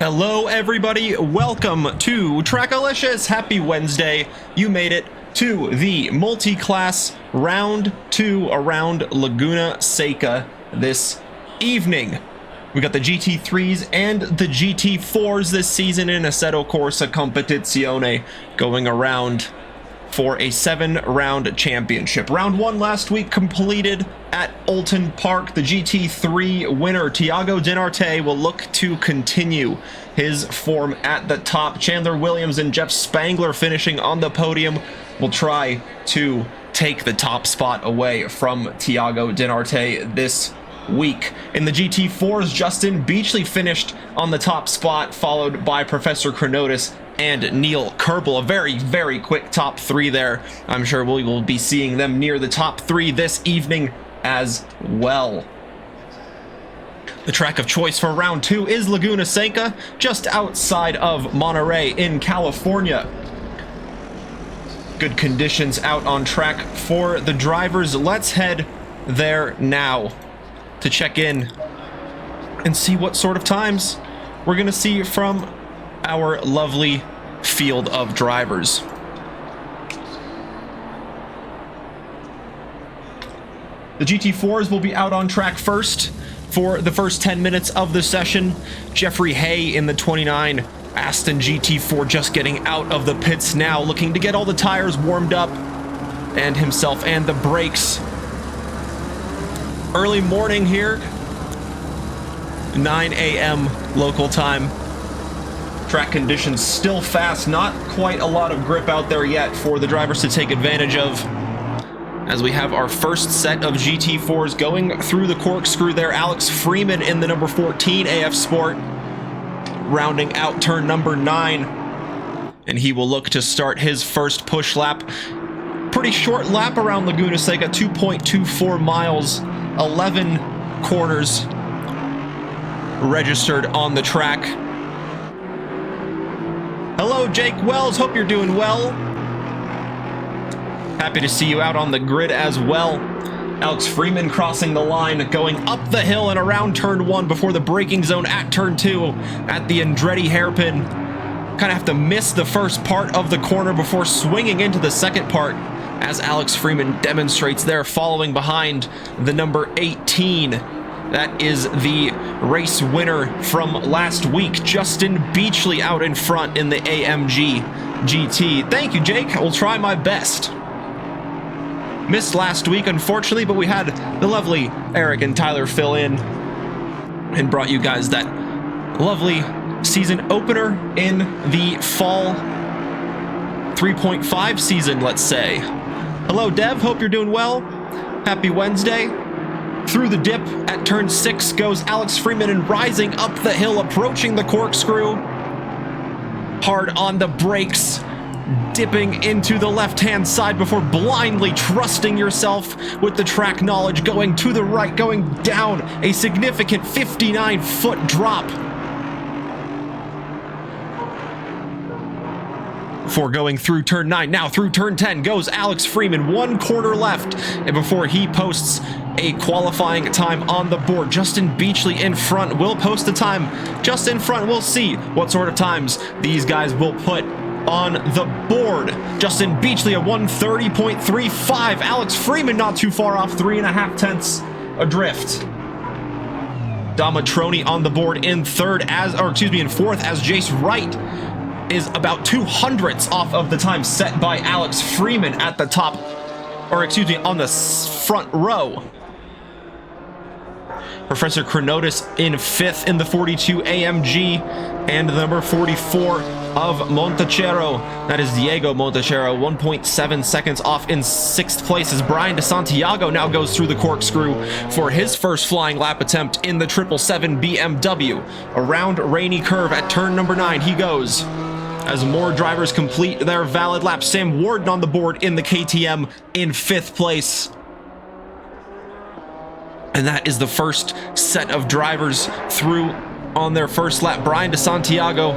Hello everybody, welcome to Trackalicious. Happy Wednesday. You made it to the Multiclass Round 2 around Laguna, Seca this evening. We got the GT3s and the GT4s this season in Assetto Corsa Competizione going around for a 7-round championship. Round 1 last week completed at Alton Park. The GT3 winner, Thiago Dinarte, will look to continue his form at the top. Chandler Williams and Jeff Spangler finishing on the podium will try to take the top spot away from Thiago Dinarte this week. In the GT4s, Justin Beachley finished on the top spot, followed by Professor Chronotis and Neil Kerbel. A very, very quick top 3 there. I'm sure we will be seeing them near the top 3 this evening as well. The track of choice for round 2 is Laguna Seca, just outside of Monterey in California. Good conditions out on track for the drivers. Let's head there now to check in and see what sort of times we're going to see from our lovely field of drivers. The GT4s will be out on track first for the first 10 minutes of the session. Jeffrey Hay in the 29 Aston GT4 just getting out of the pits now, looking to get all the tires warmed up and himself and the brakes. Early morning here, 9 a.m. local time. Track conditions still fast, not quite a lot of grip out there yet for the drivers to take advantage of, as we have our first set of GT4s going through the corkscrew there. Alex Freeman in the number 14 AF Sport, rounding out turn number 9, and he will look to start his first push lap. Pretty short lap around Laguna Seca, 2.24 miles, 11 corners registered on the track. Hello, Jake Wells. Hope you're doing well. Happy to see you out on the grid as well. Alex Freeman crossing the line, going up the hill and around turn 1 before the braking zone at turn 2 at the Andretti hairpin. Kind of have to miss the first part of the corner before swinging into the second part, as Alex Freeman demonstrates there, following behind the number 18. That is the race winner from last week, Justin Beachley, out in front in the AMG GT. Thank you, Jake. I will try my best. Missed last week, unfortunately, but we had the lovely Eric and Tyler fill in and brought you guys that lovely season opener in the fall 3.5 season, let's say. Hello, Dev. Hope you're doing well. Happy Wednesday. Through the dip at turn 6 goes Alex Freeman, and rising up the hill, approaching the corkscrew. Hard on the brakes, dipping into the left-hand side before blindly trusting yourself with the track knowledge, going to the right, going down a significant 59-foot drop. Before going through turn 9, now through turn 10 goes Alex Freeman, 1 corner left, and before he posts a qualifying time on the board. Justin Beachley in front will post the time just in front. We'll see what sort of times these guys will put on the board. Justin Beachley at 1:30.35. Alex Freeman not too far off, 3.5 tenths adrift. Damatroni on the board in fourth, as Jace Wright is about 200ths off of the time set by Alex Freeman at the top, on the front row. Professor Chronotis in 5th in the 42 AMG, and the number 44 of Montachero, that is Diego Montachero, 1.7 seconds off in 6th place, as Brian DeSantiago now goes through the corkscrew for his first flying lap attempt in the 777 BMW. Around Rainy Curve at turn number 9 he goes, as more drivers complete their valid lap. Sam Warden on the board in the KTM in 5th place. And that is the first set of drivers through on their first lap. Brian DeSantiago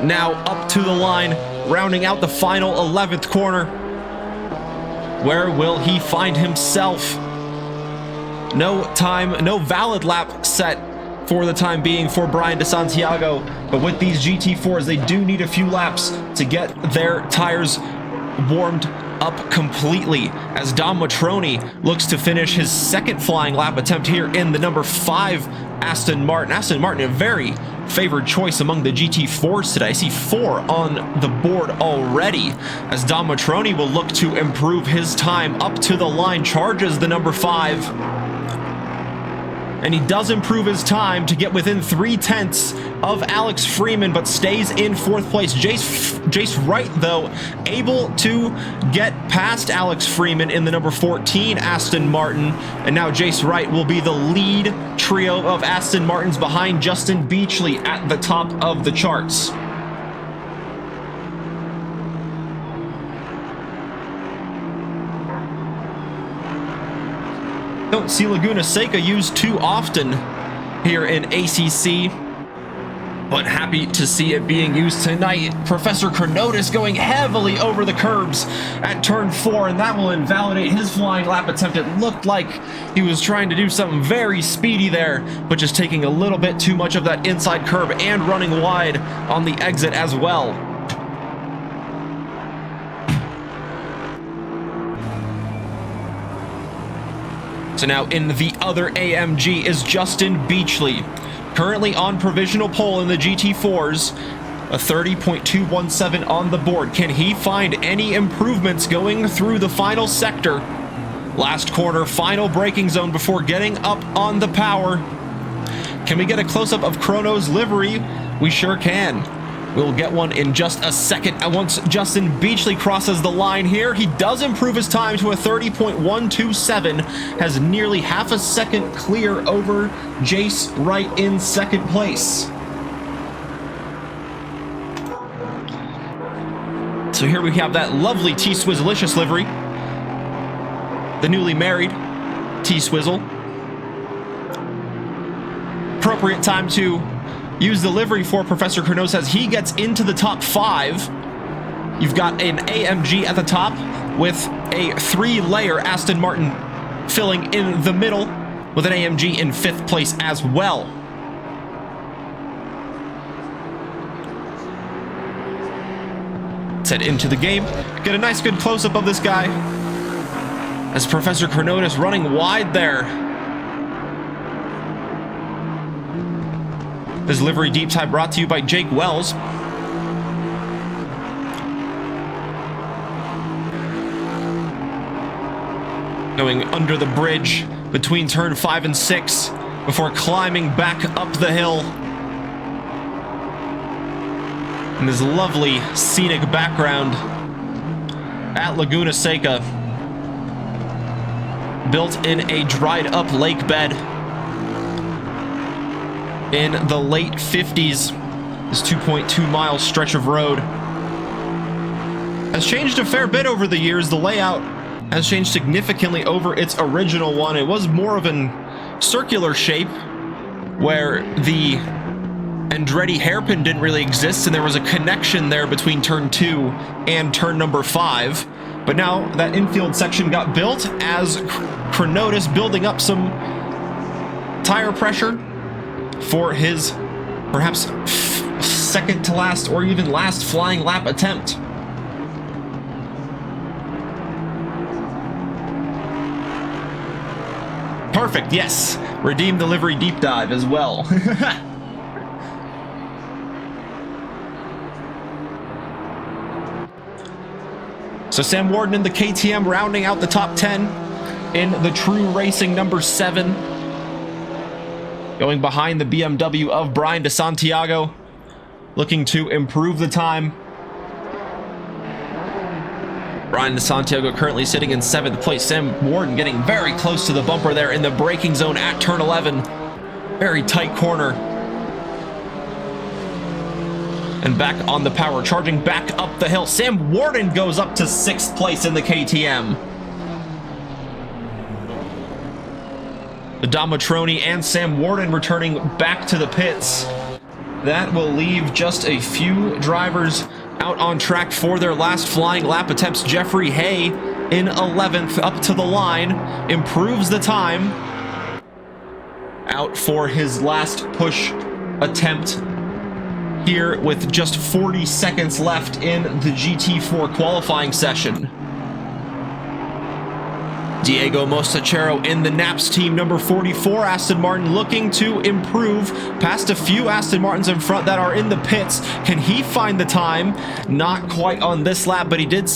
now up to the line, rounding out the final 11th corner. Where will he find himself? No time, no valid lap set for the time being for Brian DeSantiago. But with these GT4s, they do need a few laps to get their tires warmed up completely, as Dom Matroni looks to finish his second flying lap attempt here in the number 5 Aston Martin. Aston Martin, a very favored choice among the GT4s today. I see 4 on the board already, as Dom Matroni will look to improve his time up to the line, charges the number 5. And he does improve his time to get within 3/10 of Alex Freeman, but stays in 4th place. Jace Wright, though, able to get past Alex Freeman in the number 14 Aston Martin. And now Jace Wright will be the lead trio of Aston Martins behind Justin Beachley at the top of the charts. Don't see Laguna Seca used too often here in ACC, but happy to see it being used tonight. Professor Chronotis going heavily over the curbs at turn 4, and that will invalidate his flying lap attempt. It looked like he was trying to do something very speedy there, but just taking a little bit too much of that inside curb and running wide on the exit as well. So now in the other AMG is Justin Beachley, currently on provisional pole in the GT4s, a 30.217 on the board. Can he find any improvements going through the final sector? Last corner, final braking zone before getting up on the power. Can we get a close-up of Chrono's livery? We sure can. We'll get one in just a second. Once Justin Beachley crosses the line here, he does improve his time to a 30.127, has nearly half a second clear over Jace Wright in 2nd place. So here we have that lovely T-Swizzlicious livery. The newly married T-Swizzle. Appropriate time to use the livery for Professor Chronos as he gets into the top 5. You've got an AMG at the top with a 3-layer Aston Martin filling in the middle, with an AMG in 5th place as well. Let's head into the game. Get a nice good close-up of this guy as Professor Chronotis running wide there. This livery deep dive brought to you by Jake Wells. Going under the bridge between turn 5 and 6 before climbing back up the hill. In this lovely scenic background at Laguna Seca, built in a dried up lake bed in the late 50s. This 2.2 mile stretch of road has changed a fair bit over the years. The layout has changed significantly over its original one. It was more of an circular shape where the Andretti hairpin didn't really exist, and there was a connection there between turn 2 and turn number 5. But now that infield section got built as Chronotis building up some tire pressure for his perhaps second to last or even last flying lap attempt. Perfect, yes. Redeem the livery deep dive as well. So Sam Warden in the KTM rounding out the top 10 in the True Racing number 7. Going behind the BMW of Brian DeSantiago, looking to improve the time. Brian DeSantiago currently sitting in 7th place. Sam Warden getting very close to the bumper there in the braking zone at turn 11. Very tight corner. And back on the power, charging back up the hill. Sam Warden goes up to 6th place in the KTM. The Dom Matroni and Sam Warden returning back to the pits. That will leave just a few drivers out on track for their last flying lap attempts. Jeffrey Hay in 11th up to the line, improves the time. out for his last push attempt here with just 40 seconds left in the GT4 qualifying session. Diego Mostachero in the Naps team, number 44, Aston Martin, looking to improve past a few Aston Martins in front that are in the pits. Can he find the time? Not quite on this lap, but he did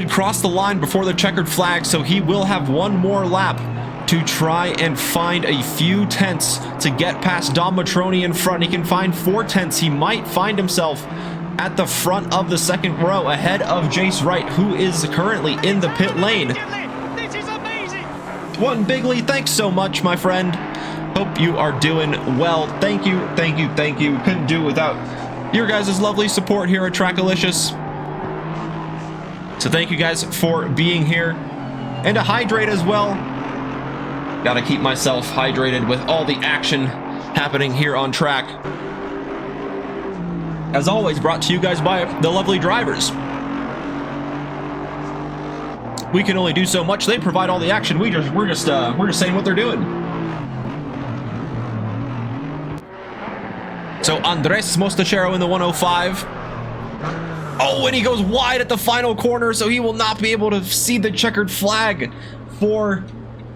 cross the line before the checkered flag, so he will have one more lap to try and find a few tenths to get past Dom Matroni in front. He can find 4 tenths. He might find himself at the front of the second row ahead of Jace Wright, who is currently in the pit lane. This is amazing. One Bigley, thanks so much, my friend. Hope you are doing well. Thank you, thank you, thank you. Couldn't do without your guys' lovely support here at Trackalicious. So thank you guys for being here. And to hydrate as well. Gotta keep myself hydrated with all the action happening here on track. As always, brought to you guys by the lovely drivers. We can only do so much. They provide all the action. We're just saying what they're doing. So Andres Mostachero in the 105. Oh, and he goes wide at the final corner, so he will not be able to see the checkered flag for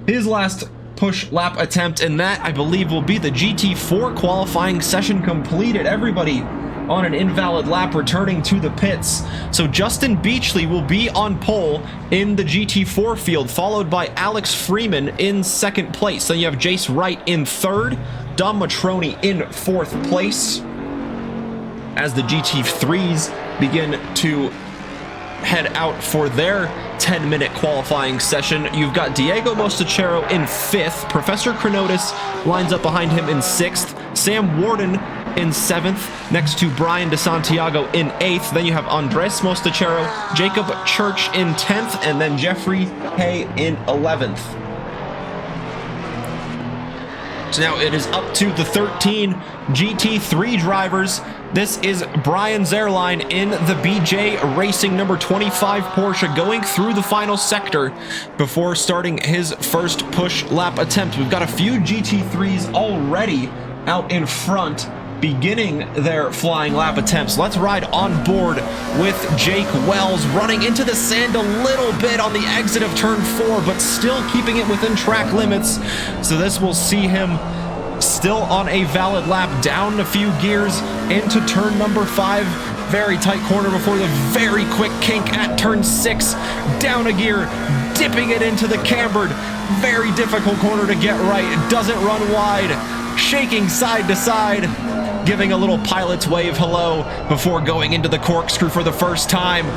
his last push lap attempt, and that, I believe, will be the GT4 qualifying session completed. Everybody on an invalid lap returning to the pits. So Justin Beachley will be on pole in the GT4 field, followed by Alex Freeman in second place. Then you have Jace Wright in third, Dom Matroni in fourth place. As the GT3s begin to head out for their 10-minute qualifying session, you've got Diego Mostachero in fifth, Professor Chronotis lines up behind him in sixth, Sam Warden in 7th, next to Brian DeSantiago in 8th. Then you have Andres Mostachero, Jacob Church in 10th, and then Jeffrey Hay in 11th. So now it is up to the 13 GT3 drivers. This is Brian Zerline in the BJ Racing number 25 Porsche, going through the final sector before starting his first push lap attempt. We've got a few GT3s already out in front, beginning their flying lap attempts. Let's ride on board with Jake Wells, running into the sand a little bit on the exit of turn 4, but still keeping it within track limits. So this will see him still on a valid lap, down a few gears into turn number 5. Very tight corner before the very quick kink at turn 6. Down a gear, dipping it into the cambered. Very difficult corner to get right. It doesn't run wide. Shaking side to side, giving a little pilot's wave hello before going into the corkscrew for the first time.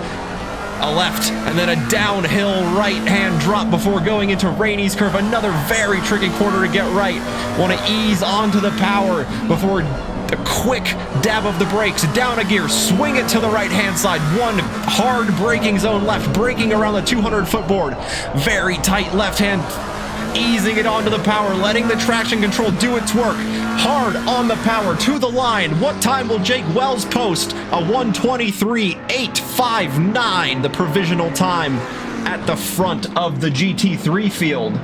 A left and then a downhill right-hand drop before going into Rainey's curve. Another very tricky corner to get right. Want to ease onto the power before a quick dab of the brakes. Down a gear, swing it to the right-hand side. One hard braking zone left, braking around the 200-foot board. Very tight left-hand, easing it onto the power, letting the traction control do its work. Hard on the power to the line. What time will Jake Wells post? A 1:23.859, the provisional time at the front of the GT3 field.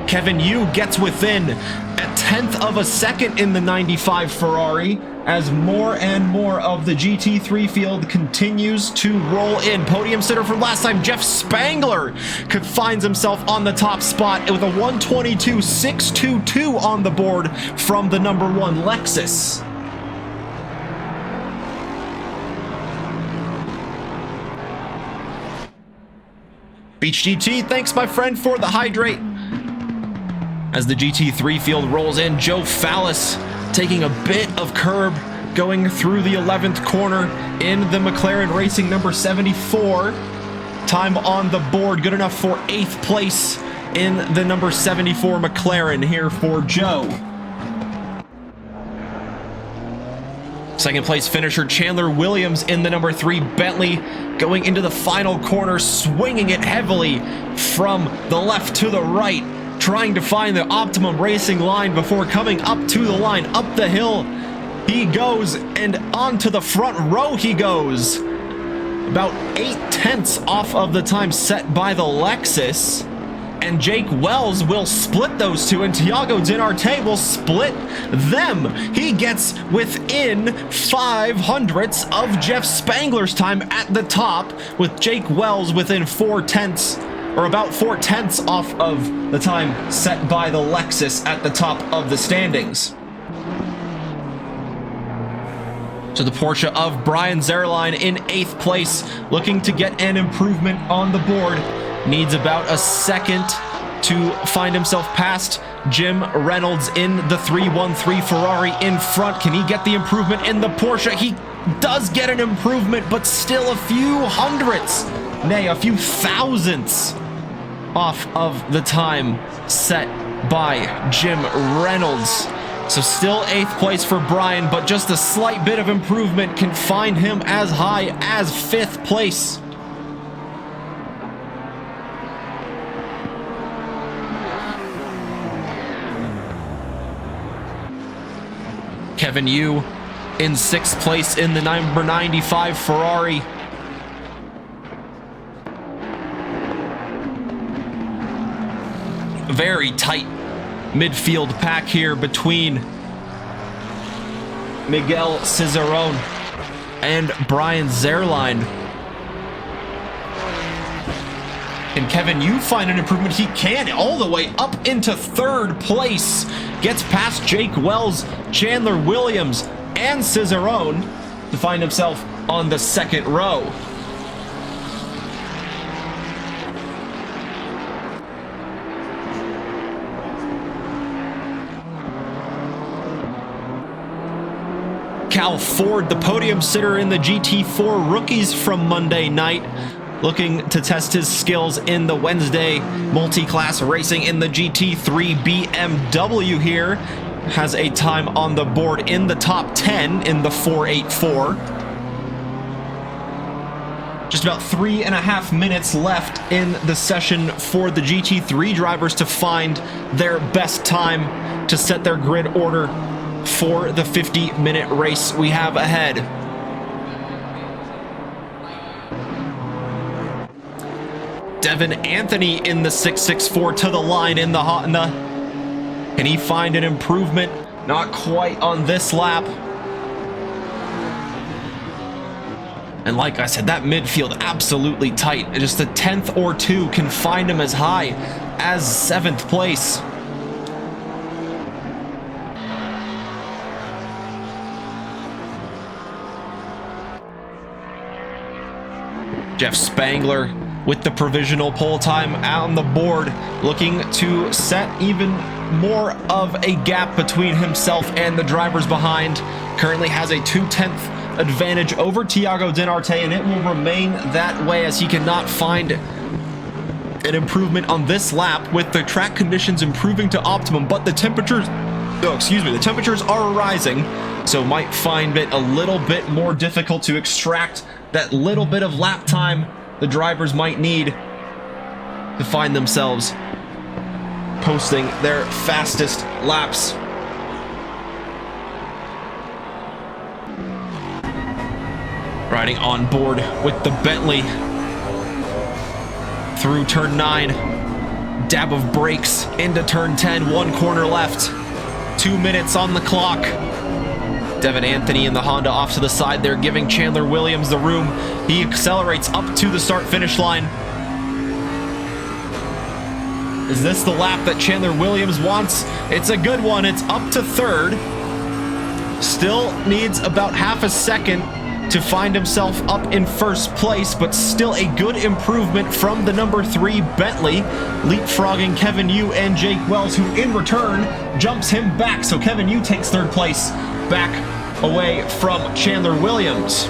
Kevin Yu gets within a 1/10 of a second in the 95 Ferrari as more and more of the GT3 field continues to roll in. Podium sitter from last time, Jeff Spangler, finds himself on the top spot with a 1:22.622 on the board from the number 1 Lexus. Beach GT, thanks my friend for the hydrate. As the GT3 field rolls in, Joe Fallis taking a bit of curb, going through the 11th corner in the McLaren Racing number 74. Time on the board, good enough for 8th place in the number 74 McLaren here for Joe. Second place finisher Chandler Williams in the number 3 Bentley, going into the final corner, swinging it heavily from the left to the right, trying to find the optimum racing line before coming up to the line. Up the hill he goes, and onto the front row he goes. About 8 tenths off of the time set by the Lexus. and Jake Wells will split those two, and Thiago Dinarte will split them. He gets within 500ths of Jeff Spangler's time at the top, with Jake Wells within 4/10, or about 4/10 off of the time set by the Lexus at the top of the standings. So the Porsche of Brian Zerline in 8th place, looking to get an improvement on the board. Needs about a second to find himself past Jim Reynolds in the 313 Ferrari in front. Can he get the improvement in the Porsche? He does get an improvement, but still a few hundredths, nay, a few thousandths off of the time set by Jim Reynolds. So still 8th place for Brian, but just a slight bit of improvement can find him as high as 5th place. Kevin Yu in 6th place in the number 95 Ferrari. Very tight midfield pack here between Miguel Cicerone and Brian Zerline. Can Kevin Yu find an improvement? He can, all the way up into 3rd place. Gets past Jake Wells, Chandler Williams, and Cicerone to find himself on the 2nd row. Cal Ford, the podium sitter in the GT4 rookies from Monday night, looking to test his skills in the Wednesday multi-class racing in the GT3 BMW here. Has a time on the board in the top 10 in the 484. Just about 3.5 minutes left in the session for the GT3 drivers to find their best time to set their grid order for the 50-minute race we have ahead. Devin Anthony in the 664 to the line in the Honda. Can he find an improvement? Not quite on this lap. And like I said, that midfield absolutely tight. Just a 10th or 2 can find him as high as 7th place. Jeff Spangler with the provisional pole time on the board, looking to set even more of a gap between himself and the drivers behind. Currently has a 2/10 advantage over Thiago Dinarte, and it will remain that way as he cannot find an improvement on this lap with the track conditions improving to optimum, but the temperatures, the temperatures are rising, so might find it a little bit more difficult to extract that little bit of lap time the drivers might need to find themselves posting their fastest laps. Riding on board with the Bentley through turn 9. Dab of brakes into turn 10. 1 corner left. 2 minutes on the clock. Devin Anthony in the Honda off to the side there, giving Chandler Williams the room. He accelerates up to the start-finish line. Is this the lap that Chandler Williams wants? It's a good one. It's up to 3rd. Still needs about half a second to find himself up in 1st place, but still a good improvement from the number 3 Bentley, leapfrogging Kevin Yu and Jake Wells, who in return jumps him back. So Kevin Yu takes 3rd place, back away from Chandler Williams.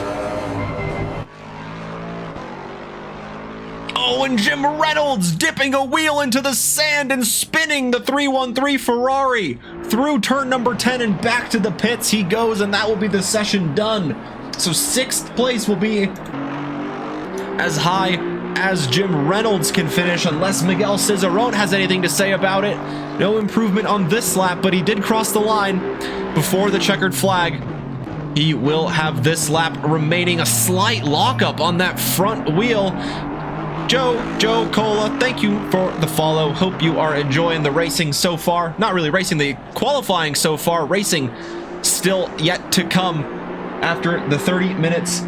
Oh, and Jim Reynolds dipping a wheel into the sand and spinning the 313 Ferrari through turn number 10 and back to the pits he goes, and that will be the session done. So 6th place will be as high as Jim Reynolds can finish, unless Miguel Cicerone has anything to say about it. No improvement on this lap, but he did cross the line before the checkered flag. He will have this lap remaining, a slight lockup on that front wheel. Joe Cola, thank you for the follow. Hope you are enjoying the racing so far. Not really racing, the qualifying so far. Racing still yet to come after the 30 minutes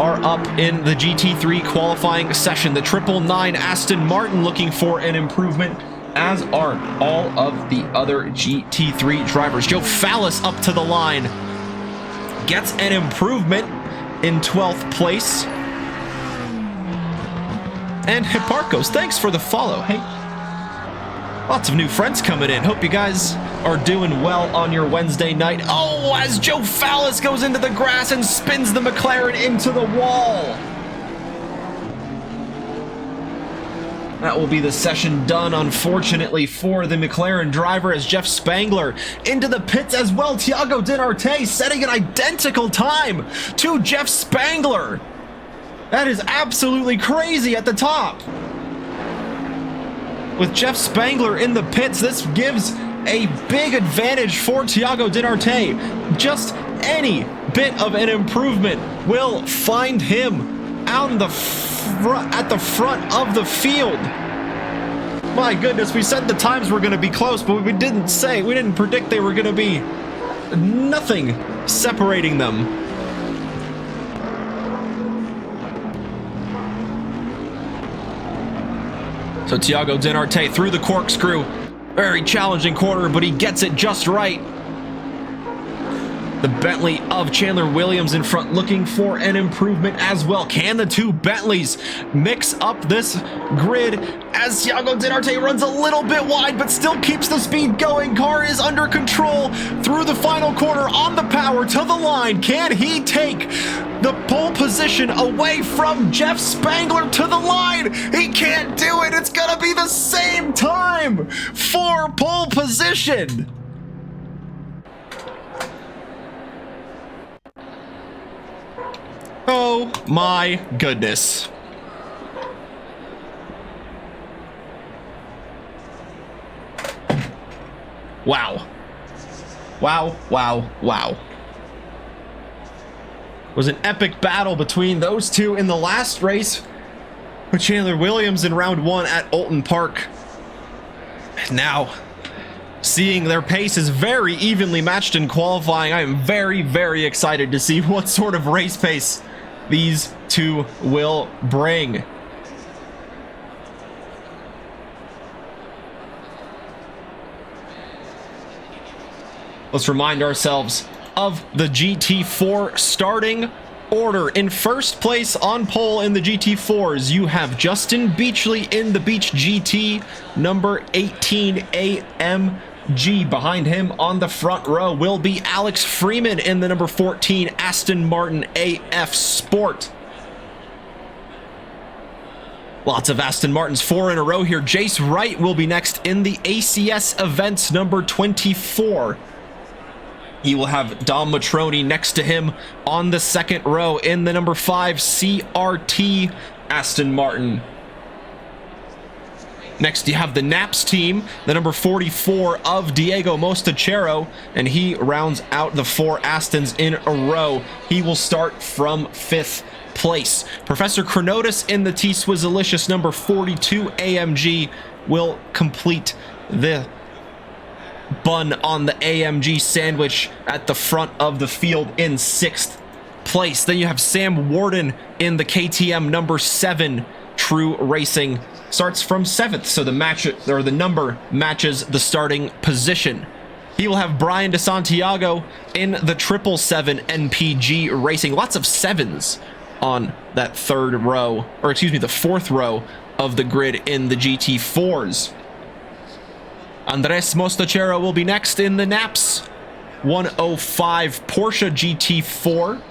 are up in the GT3 qualifying session. The 999 Aston Martin looking for an improvement, as are all of the other GT3 drivers. Joe Fallis up to the line, gets an improvement in 12th place. And Hipparchos, thanks for the follow. Hey, lots of new friends coming in. Hope you guys are doing well on your Wednesday night. Oh, as Joe Fallis goes into the grass and spins the McLaren into the wall. That will be the session done, unfortunately, for the McLaren driver, as Jeff Spangler into the pits as well. Thiago Dinarte setting an identical time to Jeff Spangler. That is absolutely crazy at the top. With Jeff Spangler in the pits, this gives a big advantage for Thiago Dinarte. Just any bit of an improvement will find him on the at the front of the field. My goodness, we said the times were going to be close, but we didn't predict they were going to be nothing separating them. So Thiago Dinarte through the corkscrew. Very challenging corner, but he gets it just right. The Bentley of Chandler Williams in front looking for an improvement as well. Can the two Bentleys mix up this grid as Thiago Dinarte runs a little bit wide but still keeps the speed going? Car is under control through the final corner on the power to the line. Can he take the pole position away from Jeff Spangler to the line? He can't do it. It's gonna be the same time for pole position. Oh my goodness. Wow. Wow, wow, wow. It was an epic battle between those two in the last race with Chandler Williams in round one at Oulton Park. And now, seeing their pace is very evenly matched in qualifying, I am very, very excited to see what sort of race pace these two will bring. Let's remind ourselves of the GT4 starting order. In first place on pole in the GT4s, you have Justin Beachley in the Beach GT, number 18 AMG. Behind him on the front row will be Alex Freeman in the number 14 Aston Martin AF Sport. Lots of Aston Martins, 4 in a row here. Jace Wright will be next in the ACS Events number 24. He will have Dom Matroni next to him on the second row in the number 5 CRT Aston Martin. Next, you have the Naps team, the number 44 of Diego Mostachero, and he rounds out the 4 Astons in a row. He will start from 5th place. Professor Chronotis in the T-Swizzalicious number 42 AMG will complete the bun on the AMG sandwich at the front of the field in 6th place. Then you have Sam Warden in the KTM number 7 True Racing. Starts from 7th, so the number matches the starting position. He will have Brian DeSantiago in the 777 NPG Racing. Lots of 7s on that third row, or excuse me, the 4th row of the grid in the GT4s. Andres Mostachero will be next in the Naps 105 Porsche GT4.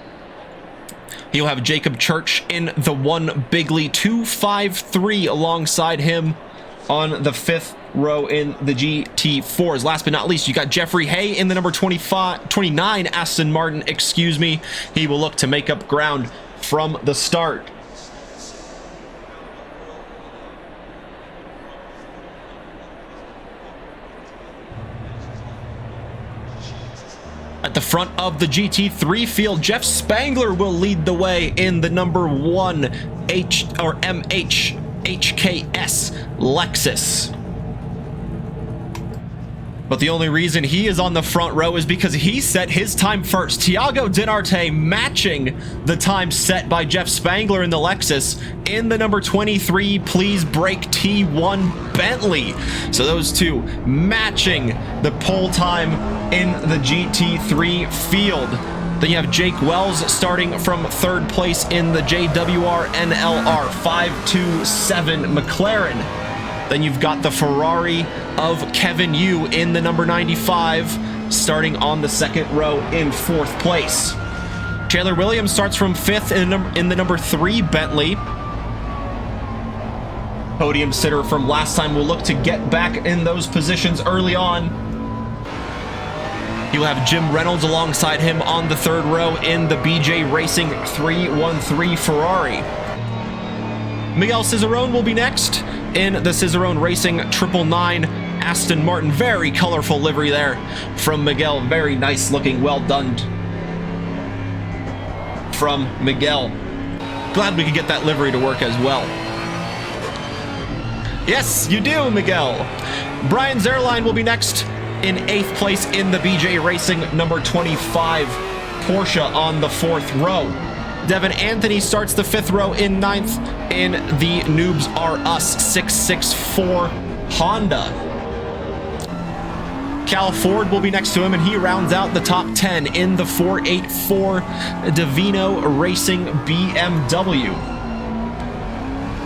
He'll have Jacob Church in the 1 Bigley 253 alongside him on the 5th row in the GT4s. Last but not least, you got Jeffrey Hay in the number 29 Aston Martin, excuse me. He will look to make up ground from the start. At the front of the GT3 field, Jeff Spangler will lead the way in the number 1 MH HKS Lexus. But the only reason he is on the front row is because he set his time first. Tiago Dinarte matching the time set by Jeff Spangler in the Lexus in the number 23 Please Brake T1 Bentley. So those two matching the pole time in the GT3 field. Then you have Jake Wells starting from third place in the JWR NLR 527 McLaren. Then you've got the Ferrari of Kevin Yu in the number 95, starting on the second row in fourth place. Chandler Williams starts from fifth in the number 3 Bentley. Podium sitter from last time will look to get back in those positions early on. You'll have Jim Reynolds alongside him on the third row in the BJ Racing 313 Ferrari. Miguel Cicerone will be next in the Cicerone Racing 999 Aston Martin. Very colorful livery there from Miguel. Very nice looking, well done from Miguel. Glad we could get that livery to work as well. Yes, you do, Miguel. Brian Zerline will be next in 8th place in the BJ Racing number 25 Porsche on the 4th row. Devin Anthony starts the 5th row in 9th in the Noobs R Us 664 Honda. Cal Ford will be next to him, and he rounds out the top 10 in the 484 Divino Racing BMW.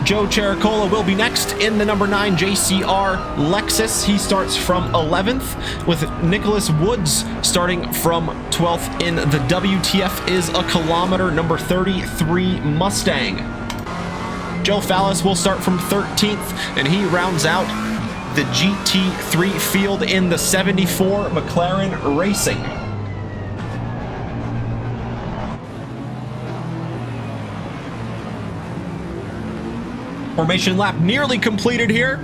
Joe Chericola will be next in the number 9 JCR Lexus. He starts from 11th, with Nicholas Woods starting from 12th in the WTF is a Kilometer number 33 Mustang. Joe Fallis will start from 13th, and he rounds out the GT3 field in the 74 McLaren Racing. Formation lap nearly completed here.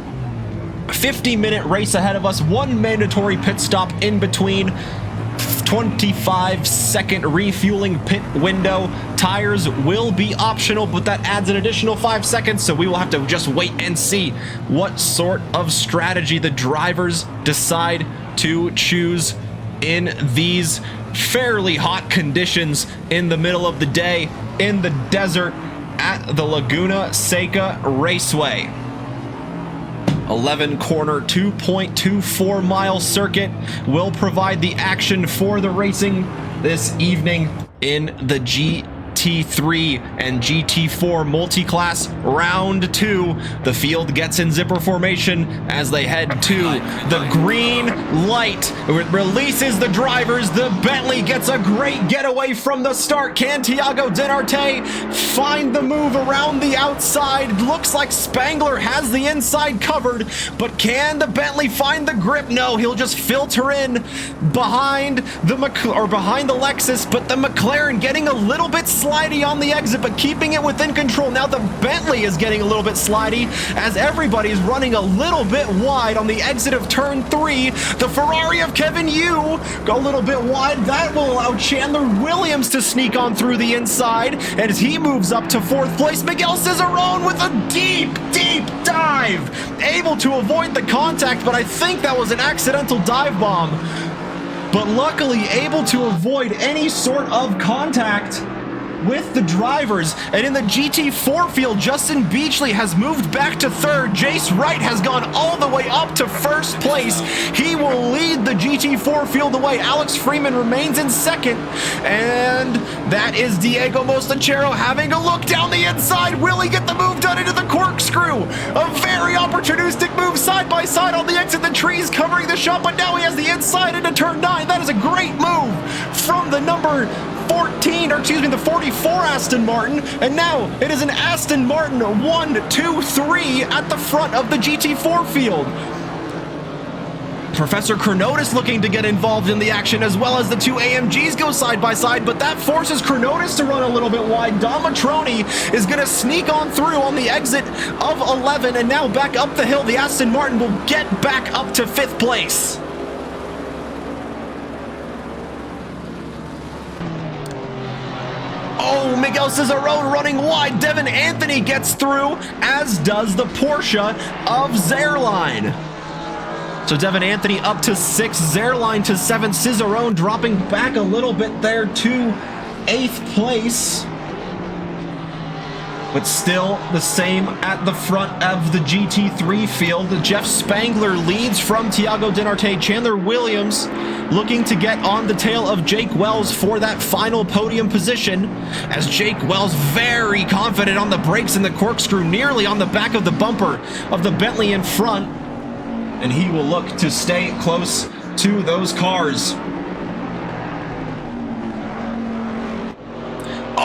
50-minute race ahead of us. One mandatory pit stop in between. 25-second refueling pit window. Tires will be optional, but that adds an additional 5 seconds, so we will have to just wait and see what sort of strategy the drivers decide to choose in these fairly hot conditions in the middle of the day in the desert at the Laguna Seca Raceway. 11 corner 2.24 mile circuit will provide the action for the racing this evening in the GT3 and GT4 multi-class round 2. The field gets in zipper formation as they head to the green light. It releases the drivers. The Bentley gets a great getaway from the start. Can Tiago Dinarte find the move around the outside? Looks like Spangler has the inside covered, but can the Bentley find the grip? No, he'll just filter in behind the Lexus, but the McLaren getting a little bit slidey on the exit, but keeping it within control. Now the Bentley is getting a little bit slidey as everybody's running a little bit wide on the exit of turn 3. The Ferrari of Kevin Yu go a little bit wide. That will allow Chandler Williams to sneak on through the inside, and as he moves up to 4th place, Miguel Cicerone with a deep dive, able to avoid the contact, but I think that was an accidental dive bomb. But luckily able to avoid any sort of contact with the drivers. And in the GT4 field, Justin Beachley has moved back to 3rd. Jace Wright has gone all the way up to 1st place. He will lead the GT4 field away. Alex Freeman remains in 2nd. And that is Diego Mostachero having a look down the inside. Will he get the move done into the corkscrew? A very opportunistic move side by side on the exit. The trees covering the shot, but now he has the inside into turn 9. That is a great move from the number 14, or excuse me, the 44 Aston Martin, and now it is an Aston Martin 1, 2, 3 at the front of the GT4 field. Professor Chronotis looking to get involved in the action, as well as the 2 AMGs go side by side, but that forces Chronotis to run a little bit wide. Dom Matroni is going to sneak on through on the exit of 11, and now back up the hill. The Aston Martin will get back up to 5th place. Oh, Miguel Cicerone running wide. Devin Anthony gets through, as does the Porsche of Zerline. So Devin Anthony up to 6, Zerline to 7, Cicerone dropping back a little bit there to 8th place. But still the same at the front of the GT3 field. Jeff Spangler leads from Thiago Dinarte. Chandler Williams looking to get on the tail of Jake Wells for that final podium position, as Jake Wells very confident on the brakes in the Corkscrew, nearly on the back of the bumper of the Bentley in front. And he will look to stay close to those cars.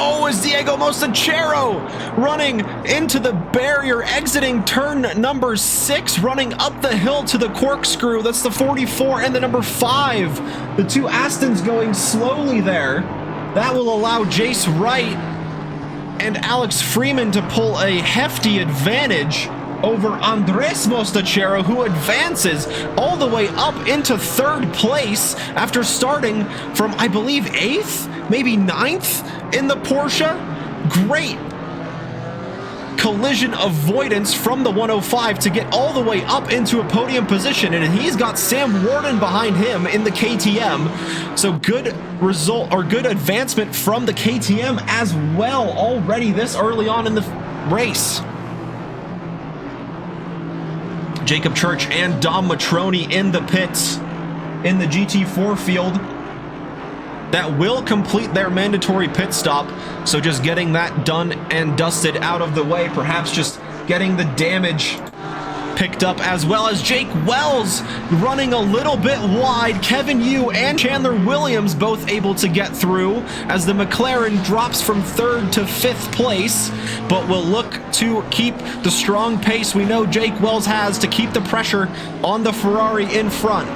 Oh, is Diego Mosachero running into the barrier, exiting turn number 6, running up the hill to the Corkscrew. That's the 44 and the number 5. The two Astons going slowly there. That will allow Jace Wright and Alex Freeman to pull a hefty advantage over Andres Mostachero, who advances all the way up into 3rd place after starting from, I believe, 8th, maybe 9th in the Porsche. Great collision avoidance from the 105 to get all the way up into a podium position, and he's got Sam Warden behind him in the KTM. So good result, or good advancement from the KTM as well already this early on in the race. Jacob Church and Dom Matroni in the pits in the GT4 field that will complete their mandatory pit stop. So just getting that done and dusted out of the way, perhaps just getting the damage picked up, as well as Jake Wells running a little bit wide. Kevin Yu and Chandler Williams both able to get through, as the McLaren drops from 3rd to 5th place, but will look to keep the strong pace we know Jake Wells has to keep the pressure on the Ferrari in front.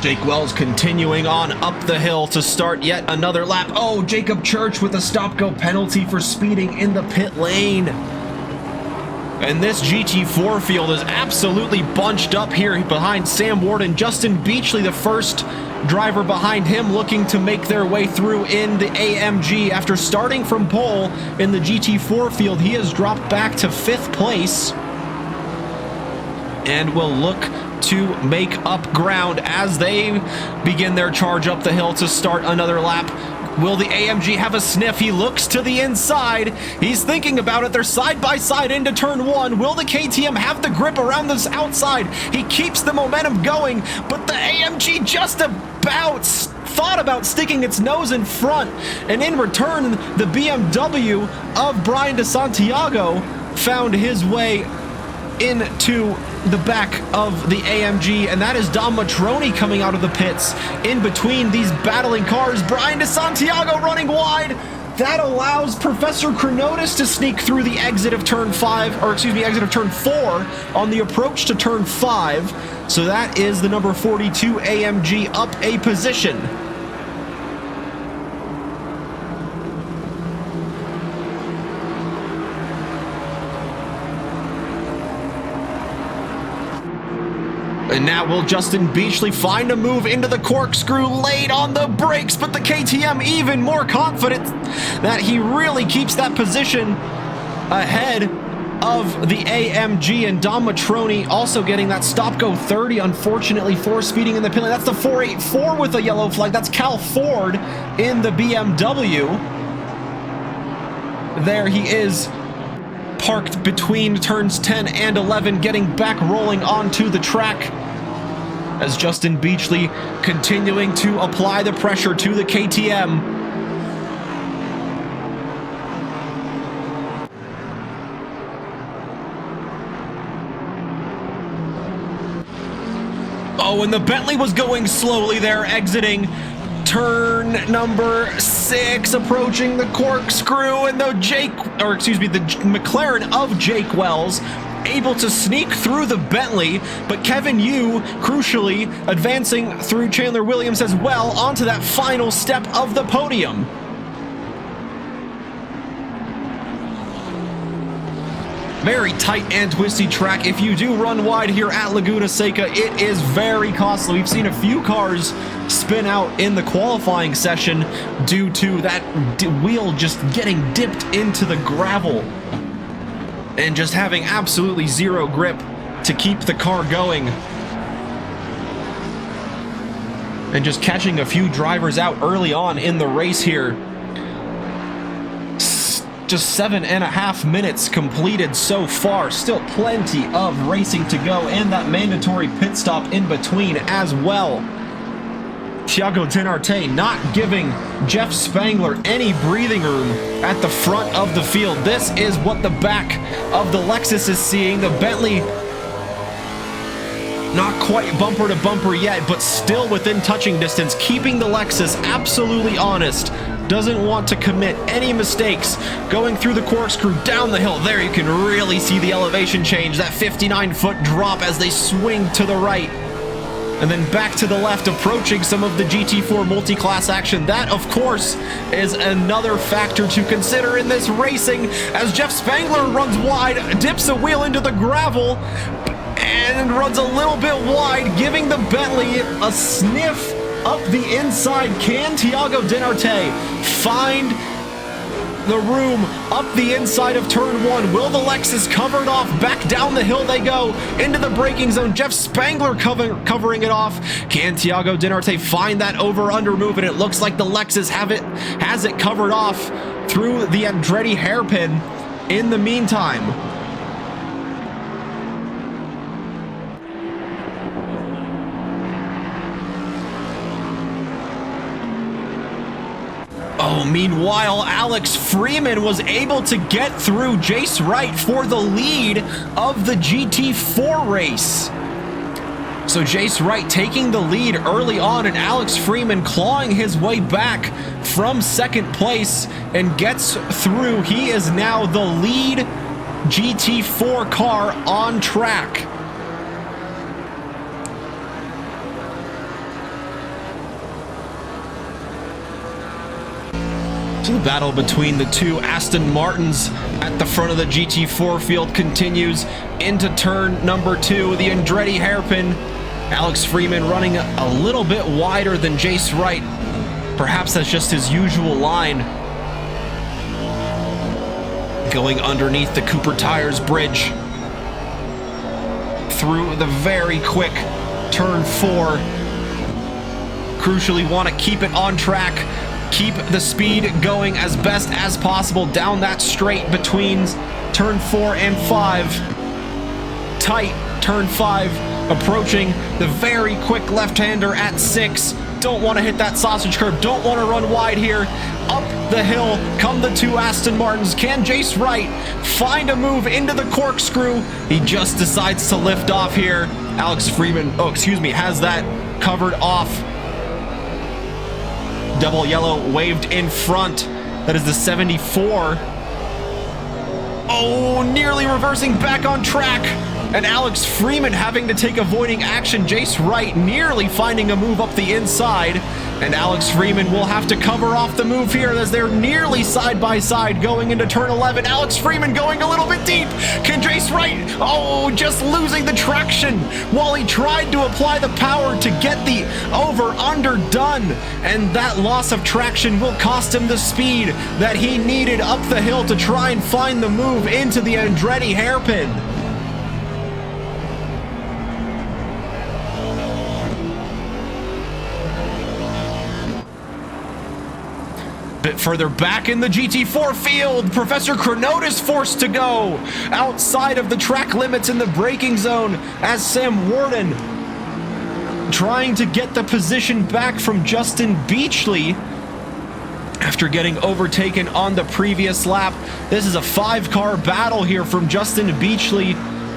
Jake Wells continuing on up the hill to start yet another lap. Oh, Jacob Church with a stop-go penalty for speeding in the pit lane. And this GT4 field is absolutely bunched up here behind Sam Warden. Justin Beachley, the first driver behind him, looking to make their way through in the AMG. After starting from pole in the GT4 field, he has dropped back to 5th place and will look to make up ground as they begin their charge up the hill to start another lap. Will the AMG have a sniff? He looks to the inside. He's thinking about it. They're side by side into turn 1. Will the KTM have the grip around this outside? He keeps the momentum going, but the AMG just about thought about sticking its nose in front, and in return, the BMW of Brian DeSantiago found his way into the back of the AMG, and that is Dom Matroni coming out of the pits in between these battling cars. Brian DeSantiago running wide. That allows Professor Chronotis to sneak through the exit of turn 5, or excuse me, exit of turn 4 on the approach to turn 5. So that is the number 42 AMG up a position. And now will Justin Beachley find a move into the Corkscrew, late on the brakes, but the KTM even more confident that he really keeps that position ahead of the AMG, and Dom Matroni also getting that stop-go 30, unfortunately, for speeding in the pit lane. That's the 484 with a yellow flag. That's Cal Ford in the BMW. There he is, parked between turns 10 and 11, getting back rolling onto the track, as Justin Beachley continuing to apply the pressure to the KTM. Oh, and the Bentley was going slowly there, exiting turn number 6, approaching the Corkscrew, and the McLaren of Jake Wells able to sneak through the Bentley, but Kevin Yu, crucially, advancing through Chandler Williams as well onto that final step of the podium. Very tight and twisty track. If you do run wide here at Laguna Seca, it is very costly. We've seen a few cars spin out in the qualifying session due to that wheel just getting dipped into the gravel and just having absolutely zero grip to keep the car going. And just catching a few drivers out early on in the race here. Just 7.5 minutes completed so far. Still plenty of racing to go, and that mandatory pit stop in between as well. Thiago Dinarte not giving Jeff Spangler any breathing room at the front of the field. This is what the back of the Lexus is seeing. The Bentley not quite bumper to bumper yet, but still within touching distance, keeping the Lexus absolutely honest. Doesn't want to commit any mistakes. Going through the corkscrew down the hill. There you can really see the elevation change. That 59-foot drop as they swing to the right. And then back to the left, approaching some of the GT4 multi-class action. That, of course, is another factor to consider in this racing as Jeff Spangler runs wide, dips a wheel into the gravel, and runs a little bit wide, giving the Bentley a sniff up the inside. Can Thiago Dinarte find the room up the inside of turn one? Will the Lexus cover it off? Back down the hill they go into the braking zone. Jeff Spangler covering it off. Can Thiago Dinarte find that over-under move? And it looks like the Lexus has it covered off through the Andretti hairpin in the meantime. Oh, meanwhile, Alex Freeman was able to get through Jace Wright for the lead of the GT4 race. So Jace Wright taking the lead early on, and Alex Freeman clawing his way back from second place and gets through. He is now the lead GT4 car on track. The battle between the two Aston Martins at the front of the GT4 field continues into turn number 2. The Andretti hairpin. Alex Freeman running a little bit wider than Jace Wright. Perhaps that's just his usual line. Going underneath the Cooper Tires bridge. Through the very quick turn 4. Crucially want to keep it on track. Keep the speed going as best as possible down that straight between turn 4 and 5. Tight turn 5, approaching the very quick left-hander at 6. Don't want to hit that sausage curb. Don't want to run wide here. Up the hill come the two Aston Martins. Can Jace Wright find a move into the corkscrew? He just decides to lift off here. Alex Freeman, has that covered off. Double yellow waved in front. That is the 74. Oh, nearly reversing back on track. And Alex Freeman having to take avoiding action. Jace Wright nearly finding a move up the inside. And Alex Freeman will have to cover off the move here as they're nearly side by side going into turn 11. Alex Freeman going a little bit deep. Can Jace Wright, just losing the traction while he tried to apply the power to get the over-under done. And that loss of traction will cost him the speed that he needed up the hill to try and find the move into the Andretti hairpin. Bit further back in the GT4 field, Professor Chronotis forced to go outside of the track limits in the braking zone as Sam Warden trying to get the position back from Justin Beachley after getting overtaken on the previous lap. This is a 5-car battle here from Justin Beachley